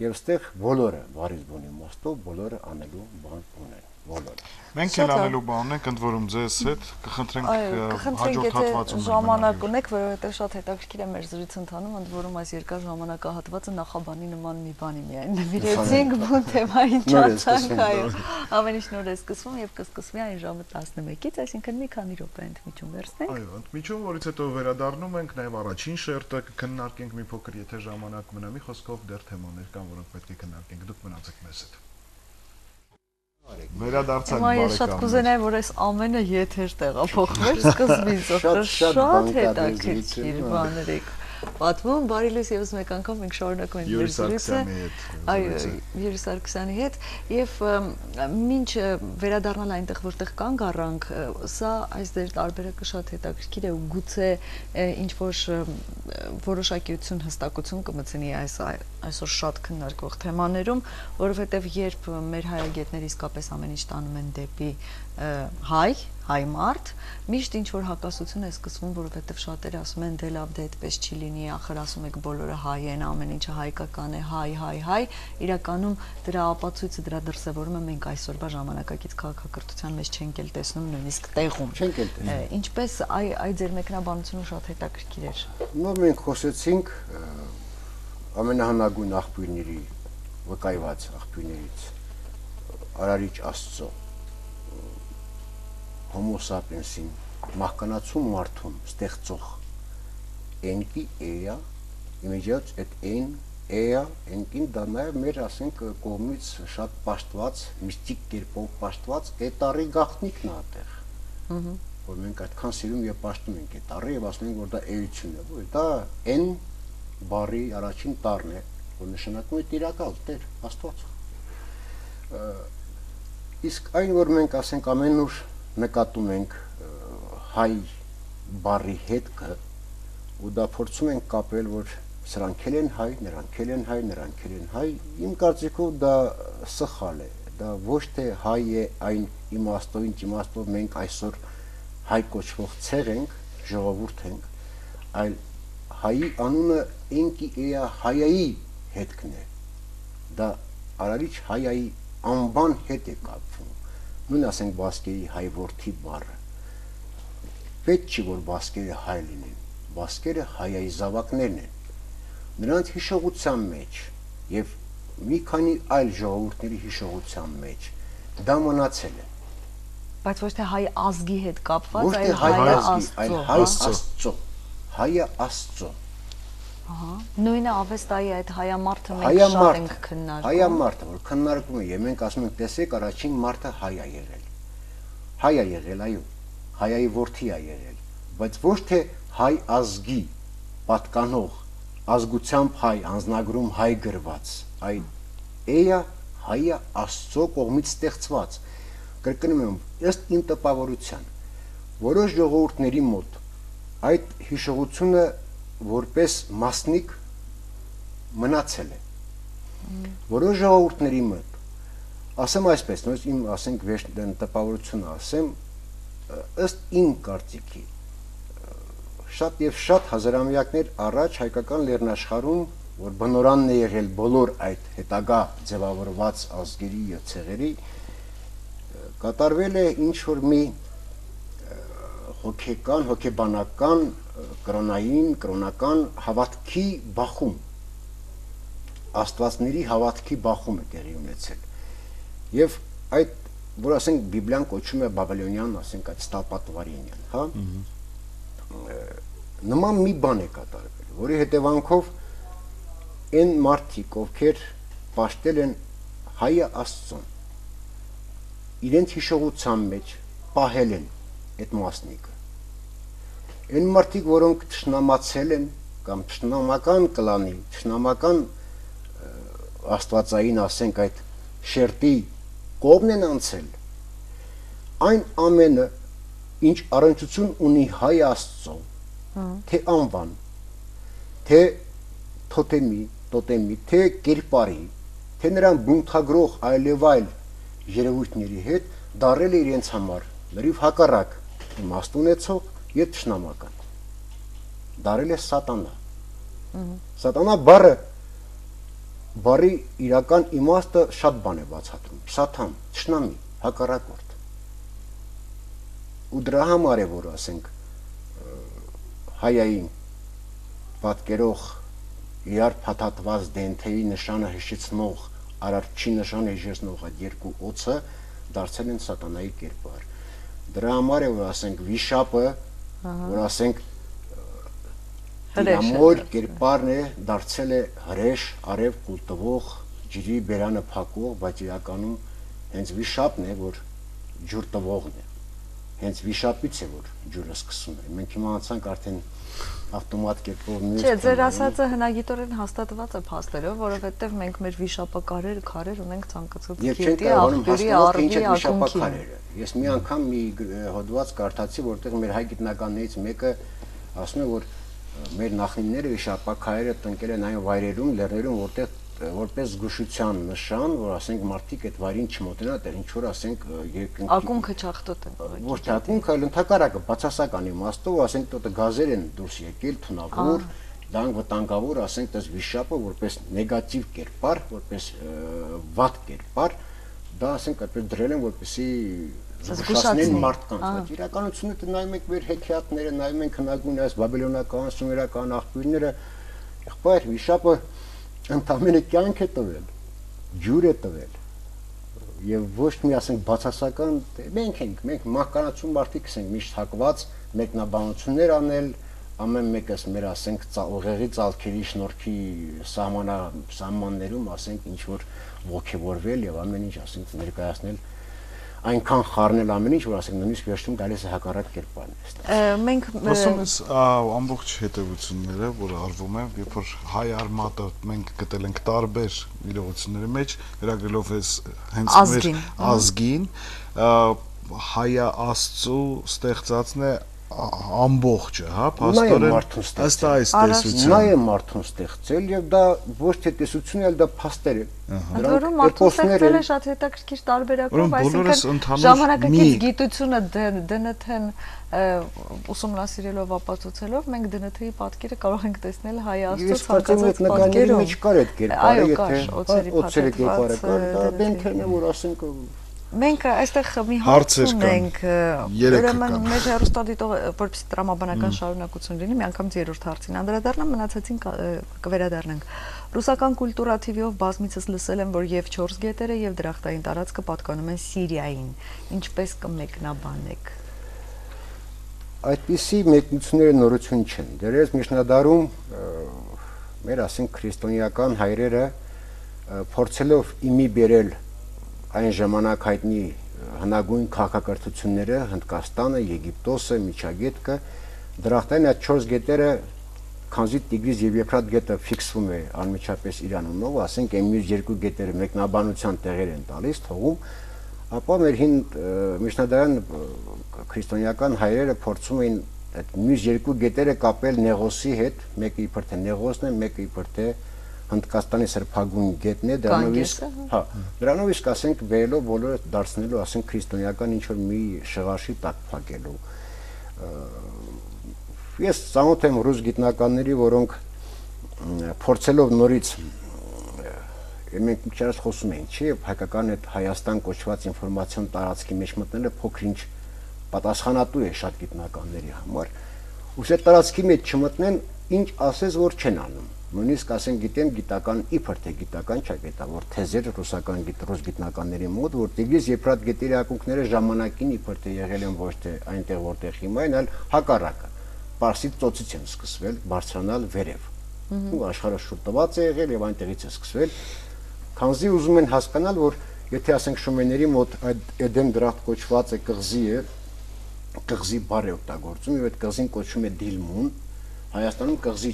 Եվ ստեղ բոլորը, բարից բունի իմաստով, բոլորը անելու բան ունեն, բոլորը։ Մենք էլ անելու բան ունենք, ընդ որում ձեզ հետ կխնդրենք հաջորդ հատվածում ժամանակ ունեք, որովհետև շատ հետաքրքիր է մեր զրույցը ընթանում, ընդ որում այս երկար ժամանակահատվածը նախաբանի նման մի բանի միայն նվիրեցինք, բուն թեմային չանցանք, այո։ Ամեն ինչ նոր է սկսվում եւ կսկսվի այն ժամը 11-ից, այսինքն մի քանի րոպե ընդմիջում վերցնենք։ Այո, ընդմիջում, որից հետո վերադառնում ենք, նաեւ առաջին շերտը կքննարկենք մի փոքր, եթե ժամանակ մնա, մի խոսքով դեռ թեմաներ կան, որոնք պետք է քննարկենք։ Դուք մնացեք մեզ հետ։ Վերադարձանք բարեկամներ։ Ես շատ կուզենայի, որ այս ամենը եթեր տեղափոխվեր սկզբից, շատ հետաքրքիր բաներ եք պատմում, բարի լույս եւս մեկ անգամ մենք շարունակում ենք Յուրի մեր զրույցը։ Սարգսյանի հետ Այո, զրույցը։ Յուրի Սարգսյանի հետ եւ մինչ վերադառնալ այնտեղ որտեղ կանգ առանք, սա այս դեր տարբերակը շատ հետաքրքիր է ու գուցե ինչ որ որոշակիություն հստակություն կմցնի այսօր շատ քննարկվող թեմաներում, որովհետեւ երբ մեր հայագետները իսկապես ամեն ինչ տանում են դեպի հայ մարդ, միշտ ինչ որ հակասություն է սկսվում, որովհետև շատերը ասում են դե լավ դե այդպես չի լինի, ախր ասում եք բոլորը հայ են, ամեն ինչը հայկական է, հայ, իրականում դրա ապացույցը, դրա դրսևորումը մենք այսօրվա ժամանակակից քաղաքակրթության մեջ չենք էլ տեսնում, նույնիսկ տեղում։ Չենք էլ տեսնում։ Ինչպես այ ձեր մեկնաբանությունը շատ հետաքրքիր էր։ Նոր մենք խոսեցինք ամենահնագույն աղբյուրների վկայված աղբյուրներից Արարիչ Աստծո Homo sapiens-ին մահկանացու մարդուն ստեղծող ենկի էյա իմիջիաց այդ ենկին դա նաև մեր ասենք կողմից շատ պաշտված միստիկ կերպով պաշտված էտարի գաղտնիքն է այդտեղ որ մենք այդքան սիրում եւ պաշտում ենք էտարը եւ ասում ենք որ դա էություն է որ դա են բարի առաջին տառն է որ նշանակում է տիրակալ Տեր Աստված իսկ այն որ մենք ասենք ամենուր նկատում ենք հայ բարի հետքը ու դա փորձում ենք կապել որ սրանք են հայ, նրանք են հայ, նրանք են հայ իմ կարծիքով դա սխալ է դա ոչ թե հայ է այն իմաստով մենք այսօր հայ կոչվող ցեղ ենք, ժողովուրդ ենք, այլ հայի անունը ինքի էա հայայի հետքն է դա Արարիչ հայայի անվան հետ է կապվում նույն ասենք բասկերի հայ որդի բառը պետք չի որ բասկերը հայ լինեն բասկերը հայայի զավակներն են նրանց հիշողության մեջ եւ մի քանի այլ ժողովուրդների հիշողության մեջ դա մնացել է բայց ոչ թե հայ ազգի հետ կապված ոչ թե հայ Աստծո հայը Աստծո նույնը ավեստայի այդ հայամարդը մենք շատ ենք քննարկում հայամարդը որ քննարկում է եւ մենք ասում ենք տեսեք առաջին մարդը հայ է եղել այո հայայի որդի է եղել բայց ոչ թե հայ ազգի պատկանող ազգությամբ հայ անznագրում հայ գրված այլ էյա հայը Աստծո կողմից ստեղծված կրկնում եմ ըստ իմ տպավորության որոշ ժողովուրդների մոտ այդ հիշողությունը որպես մասնիկ մնացել է որոշ ժողովուրդների մոտ ասեմ այսպես նույնիսկ իմ ասենք վերջին տպավորությունը ասեմ ըստ իմ կարծիքի շատ եւ շատ հազարամյակներ առաջ հայկական լեռնաշխարհում որ բնորանն է եղել բոլոր այդ հետագա ձևավորված ազգերի եւ ցեղերի կատարվել է ինչ որ մի հոգեկան հոգեբանական կրոնական հավատքի բախում աստվածների հավատքի բախում է տեղի ունեցել եւ այդ որ ասենք բիբլիան կոչում է բաբելոնյան ասենք այդ ստապատվարինյան հա նման մի բան է կատարվել որի հետևանքով այն մարդիկ ովքեր պաշտել են հայը Աստծուն իրենց հիշողության մեջ պահել են այդ մասնիկը այն մարդիկ որոնք ճշնամացել են կամ ճշնամական կլանի ճշնամական աստվածային ասենք այդ շերտի կողմն են անցել այն ամենը ինչ առնչություն ունի հայ Աստծո թե անվան թե տոտեմի թե կերպարի թե նրան բունթագրող այլև այլ երևույթների հետ դարել է իրենց համար լրիվ հակառակ իմաստ ունեցող եւ ճշնամական դարել է սատանա բարի իրական իմաստը շատ բան է բացատրում սաթան ճշնամի հակառակորդ ու դրա համար է որ ասենք հայային պատկերող իրար փաթաթված դենթեի նշանը հիշեցնող արարչի նշանը հիշեցնող այդ երկու օծը դարձել են սատանայի կերպար դրա համար է որ ասենք վիշապը որ ասենք Դրամոր կերպարն է դարձել է հրեշ արև կուլտվող ջրի բերանը փակող բայց իրականում հենց վիշապն է որ ջուր տվողն է հենց վիշապից է որ ջուրը սկսում է։ Մենք հիմա անցանք արդեն ավտոմատ կերպով մյուս։ Չէ, ձեր ասածը հնագիտորեն հաստատված է փաստերով, որովհետև մենք մեր վիշապակարեր քարեր ունենք ցանկացած գետի, աղբյուրի, առվի, ակունքի։ Ես մի անգամ մի հոդված կարդացի, որտեղ մեր հայ գիտնականներից մեկը ասում է, որ մեր նախնիները վիշապակարերը տնկել են այն վայրերում, լեռներում, որտեղ որպես զգուշության նշան, որ ասենք մարդիկ այդ վայրին չմոտենան, այլ ինչ որ ասենք երկնքի ակունքը չախտոտ են ուղղակի։ Ոչ թե ակունքը, այլ ընդհակառակը բացասական իմաստով, ասենք տոտը գազեր են դուրս եկել, թունավոր, դրանք վտանգավոր, ասենք դες վիշապը որպես նեգատիվ կերպար, որպես վատ կերպար, դա ասենք այդպես դրել են, որպեսզի զգուշացնեն մարդկանց, բայց իրականությունը դե նայում ենք մեր հեքիաթները, նայում ենք հնագույն այս բաբելոնական, սումերական աղբյուրները, եղբայր վիշապը ընդամենը կյանք է տվել, ջուր է տվել, եւ ոչ մի ասենք բացասական, մենք մահկանացու մարդիկ ենք միշտ հակված մեկնաբանություններ անել, ամեն մեկս մեր ասենք ուղեղի ցալքերի շնորհքի սահմաններում ասենք ինչ որ ողջևորվել եւ ամեն ինչ ասենք ներկայացնել այնքան խառնել ամեն ինչ, որ ասենք նույնիսկ վերջում գալիս է հակառակ կերպարն։ Մենք լսում ես ամբողջ հետևությունները, որ արվում են, երբ որ հայ արմատը մենք գտել ենք տարբեր իրողությունների մեջ, վերագրելով ես հենց մեր ազգին, հայա աստծու ստեղծածն է ամբողջը, հա, փաստորեն ըստ այս տեսության։ Նա է մարդուն ստեղծել եւ դա ոչ թե տեսություն, այլ դա փաստեր է։ Դրանք մարդուն ստեղծել է շատ հետաքրքիր տարբերակով, այսինքն ժամանակակից գիտությունը ԴՆԹ-ն ուսումնասիրելով ապացուցելով մենք ԴՆԹ-ի պատկերը կարող ենք տեսնել հայ աստծո ցանկացած պատկերում։ Մեջ կար այդ կերպարը, եթե օծերի կերպարը կար, դա դենքն է, որ ասենք մենք այստեղ մի հարց ունենք, ուրեմն մեր հեռուստադիտող, որպեսզի տրամաբանական շարունակություն լինի, մի անգամ 3-րդ հարցին անդրադառնամ, մնացածին կվերադառնանք։ Ռուսական կուլտուրա TV-ով բազմիցս լսել եմ, որ եւ 4 գետերը եւ դրախտային տարածքը պատկանում են Սիրիային։ Ինչպես կմեկնաբանեք։ Այդպիսի մեկնությունները նորություն չեն։ Դերևս միջնադարում մեր ասենք քրիստոնեական հայրերը փորձելով իմի բերել այն ժամանակ հայտնի հնագույն քաղաքակրթությունները, Հնդկաստանը, Եգիպտոսը, Միջագետքը, դրախտային այդ 4 գետերը, քանզի Տիգրիս եւ Եփրատ գետը ֆիքսվում է անմիջապես Իրանունով, ասենք այն մյուս 2 գետերը մեկնաբանության տեղեր են տալիս, թողում, ապա մեր հին միջնադարյան քրիստոնեական հայրերը փորձում էին այդ մյուս 2 գետերը կապել Նեղոսի հետ, մեկը իբր թե Նեղոսն է, մեկը իբր թե Հնդկաստանի սրբագույն գետն է, դրանով իսկ ասենք վերելով բոլորը դարձնելու ասենք քրիստոնեական ինչ որ մի շղարշի տակ փակելու։ Ես ծանոթ եմ ռուս գիտնականների, որոնք փորձելով նորից մենք միջերս խոսում ենք, չի, հայկական այդ Հայաստան կոչված ինֆորմացիոն տարածքի մեջ մտնելը փոքր-ինչ պատասխանատու է շատ գիտնականների համար։ Ու այդ տարածքի մեջ չմտնեն, ինչ ասես որ չեն անում։ Նույնիսկ ասենք գիտեմ գիտական իբր թե գիտական ճակատավոր թեզեր ռուսական ռուս գիտնականների մոտ, որ Տիգրիս Եփրատ գետերի ակունքները ժամանակին իբր թե եղել են ոչ թե այնտեղ որտեղ հիմա են, այլ հակառակը։ Պարսից ծոցից են սկսվել բարձրանալ վերև։ Ու աշխարհը շուտված է եղել եւ այնտեղից է սկսվել։ Քանզի ուզում են հասկանալ, որ եթե ասենք շումերների մոտ այդ Էդեմ դրախտ կոչված է կղզի բառ է օգտագործում եւ այդ կղզին կոչվում է Դիլմուն, Հայաստանում կղզի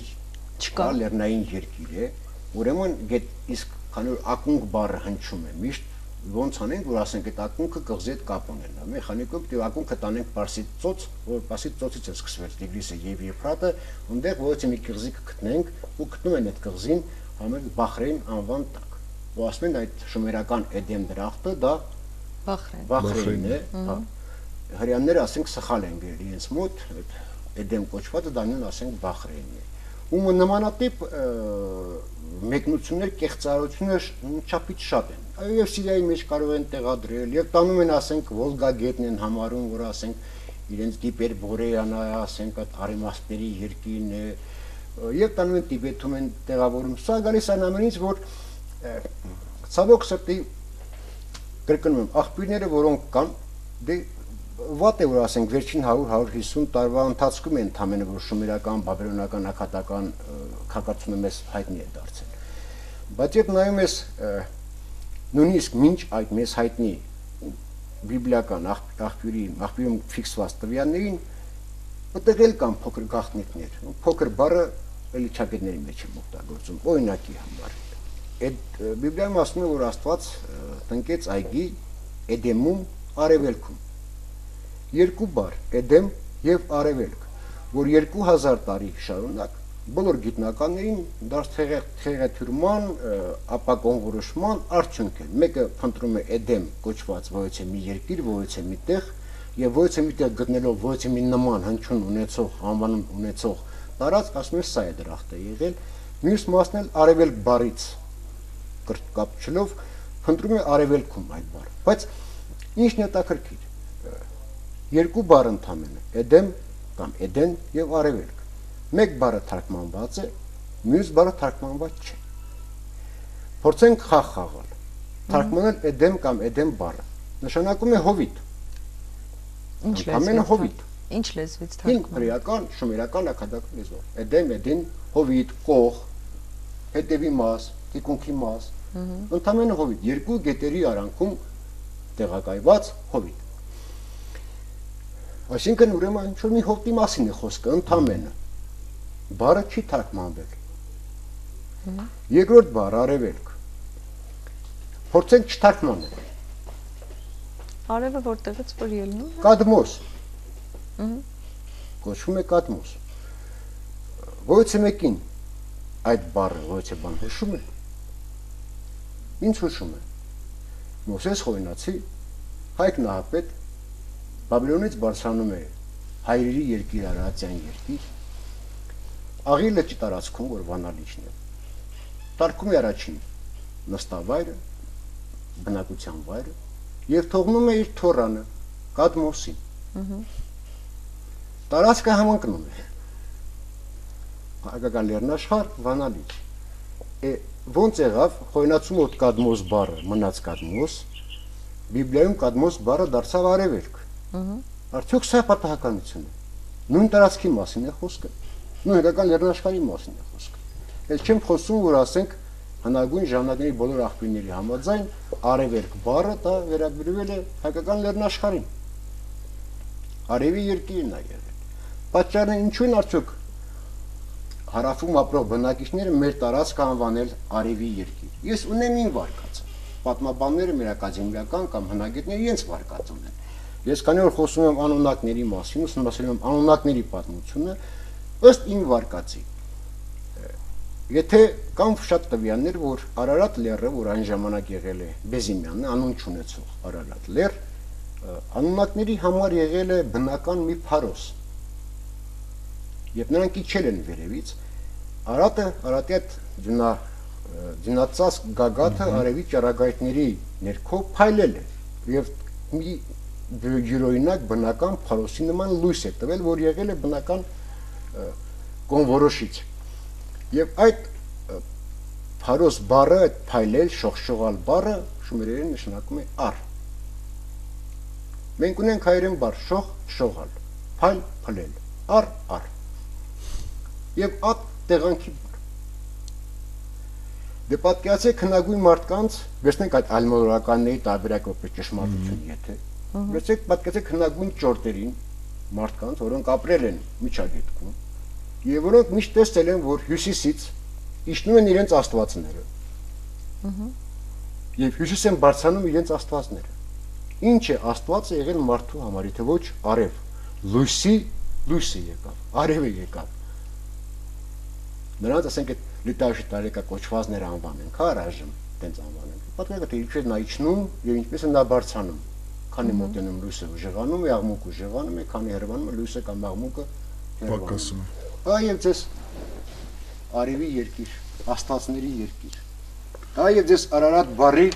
չկա, լեռնային երկիր է, ուրեմն իսկ քանի որ ակունք բառը հնչում է միշտ ոնց անենք, որ ասենք այդ ակունքը կղզի հետ կապ ունենա, մեխանիկով դե ակունքը տանենք Պարսից ծոց, որ Պարսից ծոցից է սկսվել Տիգրիսը եւ Եփրատը, այնտեղ ոչ մի կղզի կգտնենք ու գտնում են այդ կղզին համեղ Բախրեյն անվան տակ։ Ու ասում են այդ շումերական Էդեմ դրախտը դա Բախրեյն է, հա։ Հрьяաները ասենք սխալ են գրել իրենց մոտ, այդ Էդեմ կոչվածը դա նույն ասենք Բախրեյն է։ Ու նմանատիպ մեկնություններ կեղծարարությունները չափից շատ են։ Այո, Սիրիայի մեջ կարող են տեղադրել եւ տանում են ասենք Վոլգա գետն են համարում, որ ասենք իրենց Գիպերբորեան է, ասենք այդ արիմաստների երկիրն է, եւ տանում են Տիբեթում են տեղավորում։ Սա գալիս այն ամենից, որ ցավոք սրտի կրկնում եմ, աղբյուրները, որոնք կան, դե վատ է որ ասենք վերջին 100-150 տարվա ընթացքում են ընդամենը որ շումերական, բաբելոնական, աքադական քաղաքացիությունը մեզ հայտնի է դարձել։ Բայց երբ նայում ես նույնիսկ մինչ այդ մեզ հայտնի բիբլիական աղբյուրում ֆիքսված տվյալներին այդտեղ էլ կան փոքր գաղտնիքներ, փոքր բառը էլի ճակերտների մեջ է օգտագործում, օրինակի համար։ Այդ Բիբլիայում ասում է, որ Աստված տնկեց այգի Էդեմում արևելքում։ Երկու բառ՝ Էդեմ եւ արևելք, որ 2000 տարի շարունակ բոլոր գիտնականներին դարձթեղաթյուրման, ապակոնորոշման արդյունք է։ Մեկը փնտրում է Էդեմ կոչված ոյցե մի երկիր, ոյցե մի տեղ, եւ ոյցե մի տեղ գտնելով ոյցե մի նման հնչյուն ունեցող, անվանում ունեցող տարածք, ասում է սա է դրախտը եղել։ Մյուս մասն էլ արևելք բառից կապչելով փնտրում է արևելքում այդ բառը։ Բայց ինչն է հետաքրքիր։ Երկու բառ ընդամենը՝ Էդեմ կամ Էդեն եւ արևելք։ Մեկ բառը թարգմանված է, մյուս բառը թարգմանված չէ։ Փորձենք խաղ խաղալ։ Թարգմանել Էդեմ կամ Էդեմ բառը նշանակում է հովիտ։ Ինչ հովիտ։ Ինչ լեզվից Հին թարգմանել։ հրեական, շումերական ակադական լեզվով։ Էդեմ, Էդին, հովիտ, կող, հետևի մաս, թիկունքի մաս։ Ընդամենը հովիտ, երկու գետերի արանքում տեղակայված հովիտ։ Այսինքն ուրեմն ինչ-որ մի հովտի մասին է խոսքը, ընդամենը։ Բառը չի թարգմանվել։ Երկրորդ բառը արևելք։ Փորձենք չթարգմանել։ Արևը որտեղից որ ելնում է։ Կադմոս։ Կոչվում է Կադմոս։ Ո՞յցե մեկին այդ բառը ո՞յցե բան հիշում է։ Ինչ հիշում է։ Մովսես Խոյնացի Հայկ Նահապետ Բաբելոնից բարձրանում է հայրերի երկիր Արարատյան երկիր, Աղի լճի տարածքում, որ Վանալիչն է, տարկում է առաջին նստավայրը, բնակության վայրը, և թողնում է իր թորանը, Կադմոսին։ Տարածքը համընկնում է։ Հայկական լեռնաշխարհ Վանալիչ։ Ոնց եղավ Խոյնացու մոտ Կադմոս բառը մնաց Կադմոս, Բիբլիայում Կադմոս բառը դարձավ արևելք։ Արդյոք սա պատահականություն է։ Նույն տարածքի մասին է խոսքը։ Նույն հայկական լեռնաշխարհի մասին է խոսքը։ Ես չեմ խոսում, որ ասենք հնագույն ժամանակների բոլոր աղբյուրների համաձայն արևելք բառը դա վերաբերվել է հայկական լեռնաշխարհին։ Արևի երկիրն է եղել։ Պատճառն է ինչու են արդյոք հարավում ապրող բնակիչները մեր տարածքը անվանել արևի երկիր։ Ես ունեմ իմ վարկածը։ Պատմաբանները մեր ակադեմիական կամ հնագետները իրենց վարկած ունեն։ Ես քանի որ խոսում եմ անունակների մասին, ուսումնասիրում եմ անունակների պատմությունը, ըստ իմ վարկածի։ Եթե կան շատ տվյալներ, որ Արարատ լեռը, որ այն ժամանակ եղել է Բեզիմյանն, անուն չունեցող Արարատ լեռ, անունակների համար եղել է բնական մի փարոս։ Երբ նրանք իջել են վերևից, Արարատի այդ դյունածածկ գագաթը արևի ճառագայթների ներքո փայլել է եւ մի յուրօրինակ բնական փարոսի նման լույս է տվել, որ եղել է բնական կոնվորոշիչ։ Եվ այդ փարոս բառը, այդ փայլել, շողշողալ բառը շումերերեն նշանակում է առ։ Մենք ունենք հայերեն բառ շող, շողալ, փայլ, փլել, առ։ Եվ ատ տեղանքի բառ։ Դե պատկերացեք հնագույն մարդկանց, վերցնենք այդ ալմորականների տարբերակ որպես ճշմարտություն, եթե վերցեք պատկերացեք հնագույն ճորտերին մարդկանց, որոնք ապրել են Միջագետքում, եւ որոնք միշտ տեսել են, որ հյուսիսից իջնում են իրենց աստվածները։ Եվ հյուսիս են բարձրանում իրենց աստվածները։ Ինչ է աստվածը եղել մարդու համար, եթե ոչ արև, լույսը եկավ, արևը եկավ։ Նրանց ասենք այդ լիտաշի տարեկա կոչվածները անվանենք, առայժմ տենց անվանենք։ Պատկերացրեք, թե ինչպես նա իջնում եւ ինչպես է նա բարձրանում։ Քանի մոտենում լույսը ժղանում է, աղմուկը ժղանում է, քանի հեռանում է լույսը կամ աղմուկը Պակասում է։ Այ եւ ձեզ արևի երկիր, աստվածների երկիր։ Այ եւ ձեզ Արարատ բառի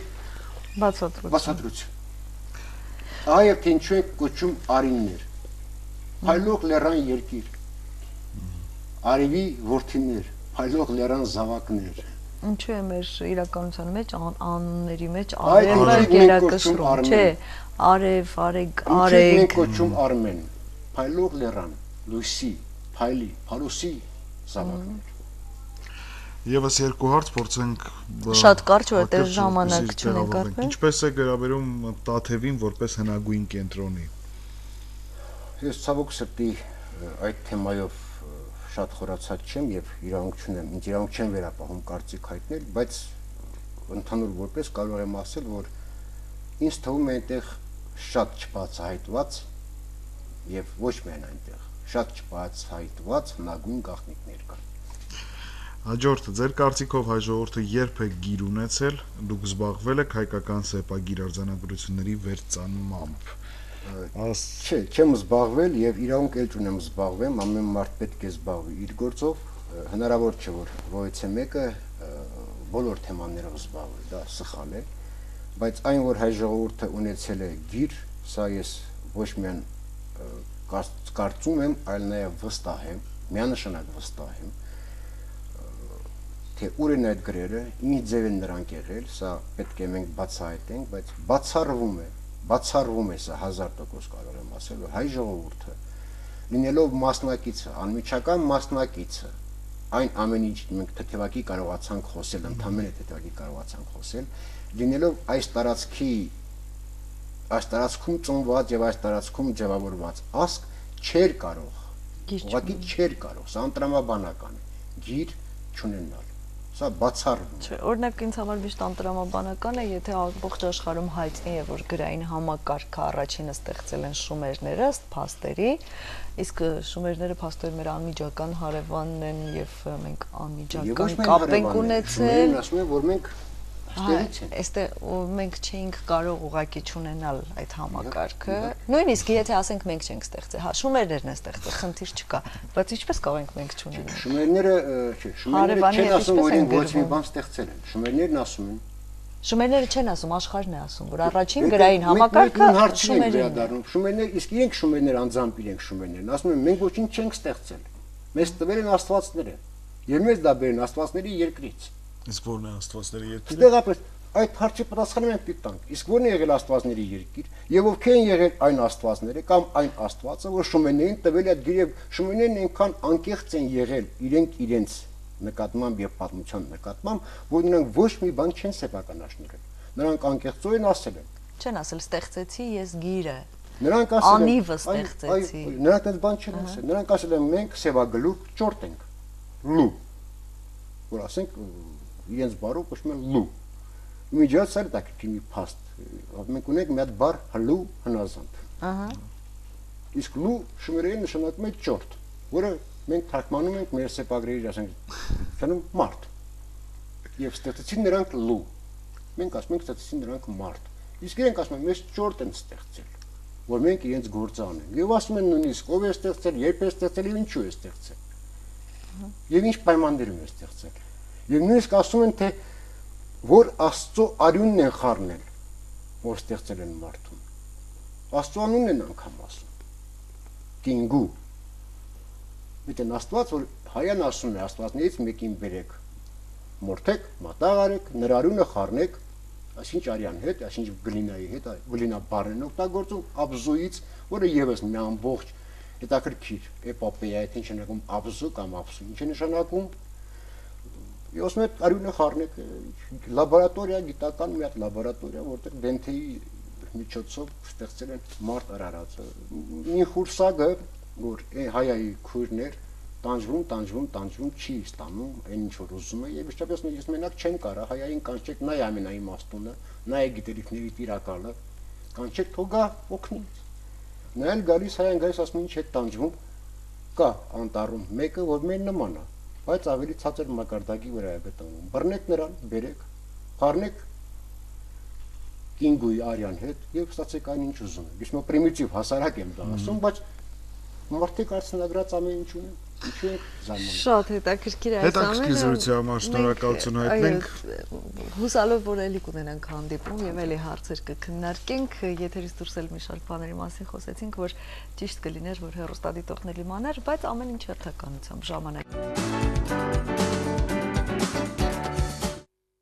բացատրություն։ Այ եւ թե ինչու է կոչում արիններ։ Փայլող լեռան երկիր։ Արևի որդիներ, փայլող լեռան զավակներ։ Ինչու է մեր իրականության մեջ անունների մեջ արևը գերակշռում, չէ, արև, արեգ, արեգ։ Մենք կոչում Արմեն, փայլող լեռան, լույսի, փայլի, փարոսի զավակներ։ Եվս երկու հարց փորձենք Շատ կարճ, որտեղ ժամանակ չունենք արդեն։ Ինչպես է գրաբերում Տաթևին որպես հնագույն կենտրոնի։ Ես ցավոք սրտի այդ թեմայով շատ խորացած չեմ եւ իրավունք չունեմ, ինձ իրավունք չեմ վերապահում կարծիք հայտնել, բայց ընդհանուր որպես կարող եմ ասել, որ ինձ թվում է այնտեղ շատ չբացահայտված եւ ոչ միայն այնտեղ շատ չբացահայտված հնագույն գաղտնիքներ կան։ Հաջորդը ձեր կարծիքով հայ ժողովուրդը երբ է գիր ունեցել, դուք զբաղվել եք հայկական սեպագիր արձանագրությունների վերծանմամբ։ Չէ, չեմ զբաղվել եւ իրավունք էլ չունեմ զբաղվեմ, ամեն մարդ պետք է զբաղվի իր գործով, հնարավոր չէ որ ովից է մեկը բոլոր թեմաներով զբաղվի, դա սխալ է, բայց այն որ հայ ժողովուրդը ունեցել է գիր, սա ես ոչ միայն կարծում եմ, այլ նաեւ վստահ եմ, միանշանակ վստահ եմ, թե ուր են այդ գրերը, ինչ ձև են նրանք եղել, սա պետք է մենք բացահայտենք, բայց բացառվում է սա 1000% կարող եմ ասել, որ հայ ժողովուրդը լինելով մասնակիցը, անմիջական մասնակիցը, այն ամեն ինչ մենք թեթևակի կարողացանք խոսել, ընդհանրապես թեթևակի կարողացանք խոսել, լինելով այս տարածքում ծնված եւ այս տարածքում ձևավորված ասկ չէր կարող, ուղղակի չէր կարող, սա անտրամաբանական է, գիր չունենալ։ Սա բացառվում է։ Չէ, օրինակ ինձ համար միշտ անտրամաբանական է, եթե ամբողջ աշխարհում հայտնի է, որ գրային համակարգը առաջինը ստեղծել են շումերները ըստ փաստերի, իսկ շումերները փաստորեն մեր անմիջական հարևանն են եւ մենք անմիջական կապ ենք ունեցել։ Ասում եմ, որ մենք Այստեղ մենք չէինք կարող ուղղակի չունենալ այդ համակարգը։ Նույնիսկ եթե ասենք մենք չենք ստեղծել, հա, շումերներն են ստեղծել, խնդիր չկա, բայց ինչպես կարող ենք մենք չունենալ։ Շումերները չեն ասում, որ իրենք ոչ մի բան ստեղծել են։ Շումերներն ասում են։ Շումերները չեն ասում, աշխարհն է ասում, որ առաջին գրային համակարգը շումերներն են։ Շումերներ, իսկ իրենք շումերներ անձամբ իրենք շումերներն ասում են, մենք ոչինչ չենք ստեղծել։ Մեզ տվել են աստվածները։ Եվ մեզ դա բերեն աստվածների երկրից։ Իսկ ո՞րն է աստվածների երկիրը։ Ստեղապես այդ հարցի պատասխանը մենք պիտի տանք։ Իսկ ո՞րն է եղել աստվածների երկիր եւ ովքեր են եղել այն աստվածները կամ այն աստվածը, որ շումերներին տվել է այդ գրի եւ շումերներն այնքան անկեղծ են եղել իրենց նկատմամբ եւ պատմության նկատմամբ, որ նրանք ոչ մի բան չեն սեփականաշնորհել։ Նրանք անկեղծորեն ասել են։ Չեն ասել ստեղծեցի ես գիրը։ Նրանք ասել են անիվը ստեղծեցի։ Նրանք այդ բան չեն ասել։ Նրանք ասել են մենք սևագլուխ ճորտ ենք։ Լու։ Որ ասենք իրենց բարով կոչվում են լու։ Միջոցը դա քիչ փաստ։ Մենք ունենք մի հատ բառ հլու հնազանդ։ Ահա։ Իսկ լու շումերեն նշանակում է ճորտ, որը մենք թարգմանում ենք մեր սեպագրերի, ասենք, ցանում մարդ։ Եվ ստեղծեցին նրանք լու։ Մենք ասում ենք ստեղծեցին նրանք մարդ։ Իսկ իրենք ասում են մեզ ճորտ են ստեղծել, որ մենք իրենց գործը անենք։ Եվ ասում են նույնիսկ ով է ստեղծել, երբ է ստեղծել եւ ինչու է ստեղծել։ Եվ ինչ պայմաններում է ստեղծել։ Եվ նույնիսկ ասում են թե որ Աստծո արյունն են խառնել, որ ստեղծել են մարդուն։ Աստծո անունն են անգամ ասում։ Կինգու։ Միտեն Աստված որ հայան ասում է Աստվածներից մեկին բերեք։ Մորթեք, մատաղ արեք, նրա արյունը խառնեք, այսինչ արյան հետ, այսինչ գլինայի հետ, գլինա բառն օգտագործում աբզուից, որը եւս մի ամբողջ հետաքրքիր էպոպեա է, ինչ նշանակում աբզու կամ աբսու, ինչ է նշանակում։ Ես ասում եմ արյունը խառնեք, լաբորատորիա, գիտական մի հատ լաբորատորիա, որտեղ դենթեի միջոցով ստեղծել են մարդ արարածը։ Մի խուրսագը, որ հայայի քույրներ տանջվում, չի ստանում, այն ինչ որ ուզում է, եւ իշխապես ես մենակ չեմ կարա, հայային կանչեք նայ ամենայի մաստունը, նայ գիտելիքների տիրակալը, կանչեք թողա օգնի։ Նայել գալիս հայան գալիս ասում ինչ է տանջվում, կա անտառում մեկը, որ մեր նման է, բայց ավելի ցածր մակարդակի վրա է գտնվում։ Բռնեք նրան, բերեք, խառնեք կինգուի արյան հետ եւ ստացեք այն ինչ ուզում եք։ Իսկ մո պրիմիտիվ հասարակ եմ դա ասում, բայց մարդիկ արցնագրած ամեն ինչ ունեն։ Ինչու է զարմանում։ Շատ հետաքրքիր է այս ամենը։ Հետաքրքիր զրույցի համար շնորհակալություն հայտնենք։ Հուսալով որ էլի կունենանք հանդիպում եւ էլի հարցեր կքննարկենք, եթերից դուրս էլ մի շարք բաների մասին խոսեցինք, որ ճիշտ կլիներ, որ հեռուստադիտողներ իմանար, բայց ամեն ինչ հերթականությամբ ժամանակ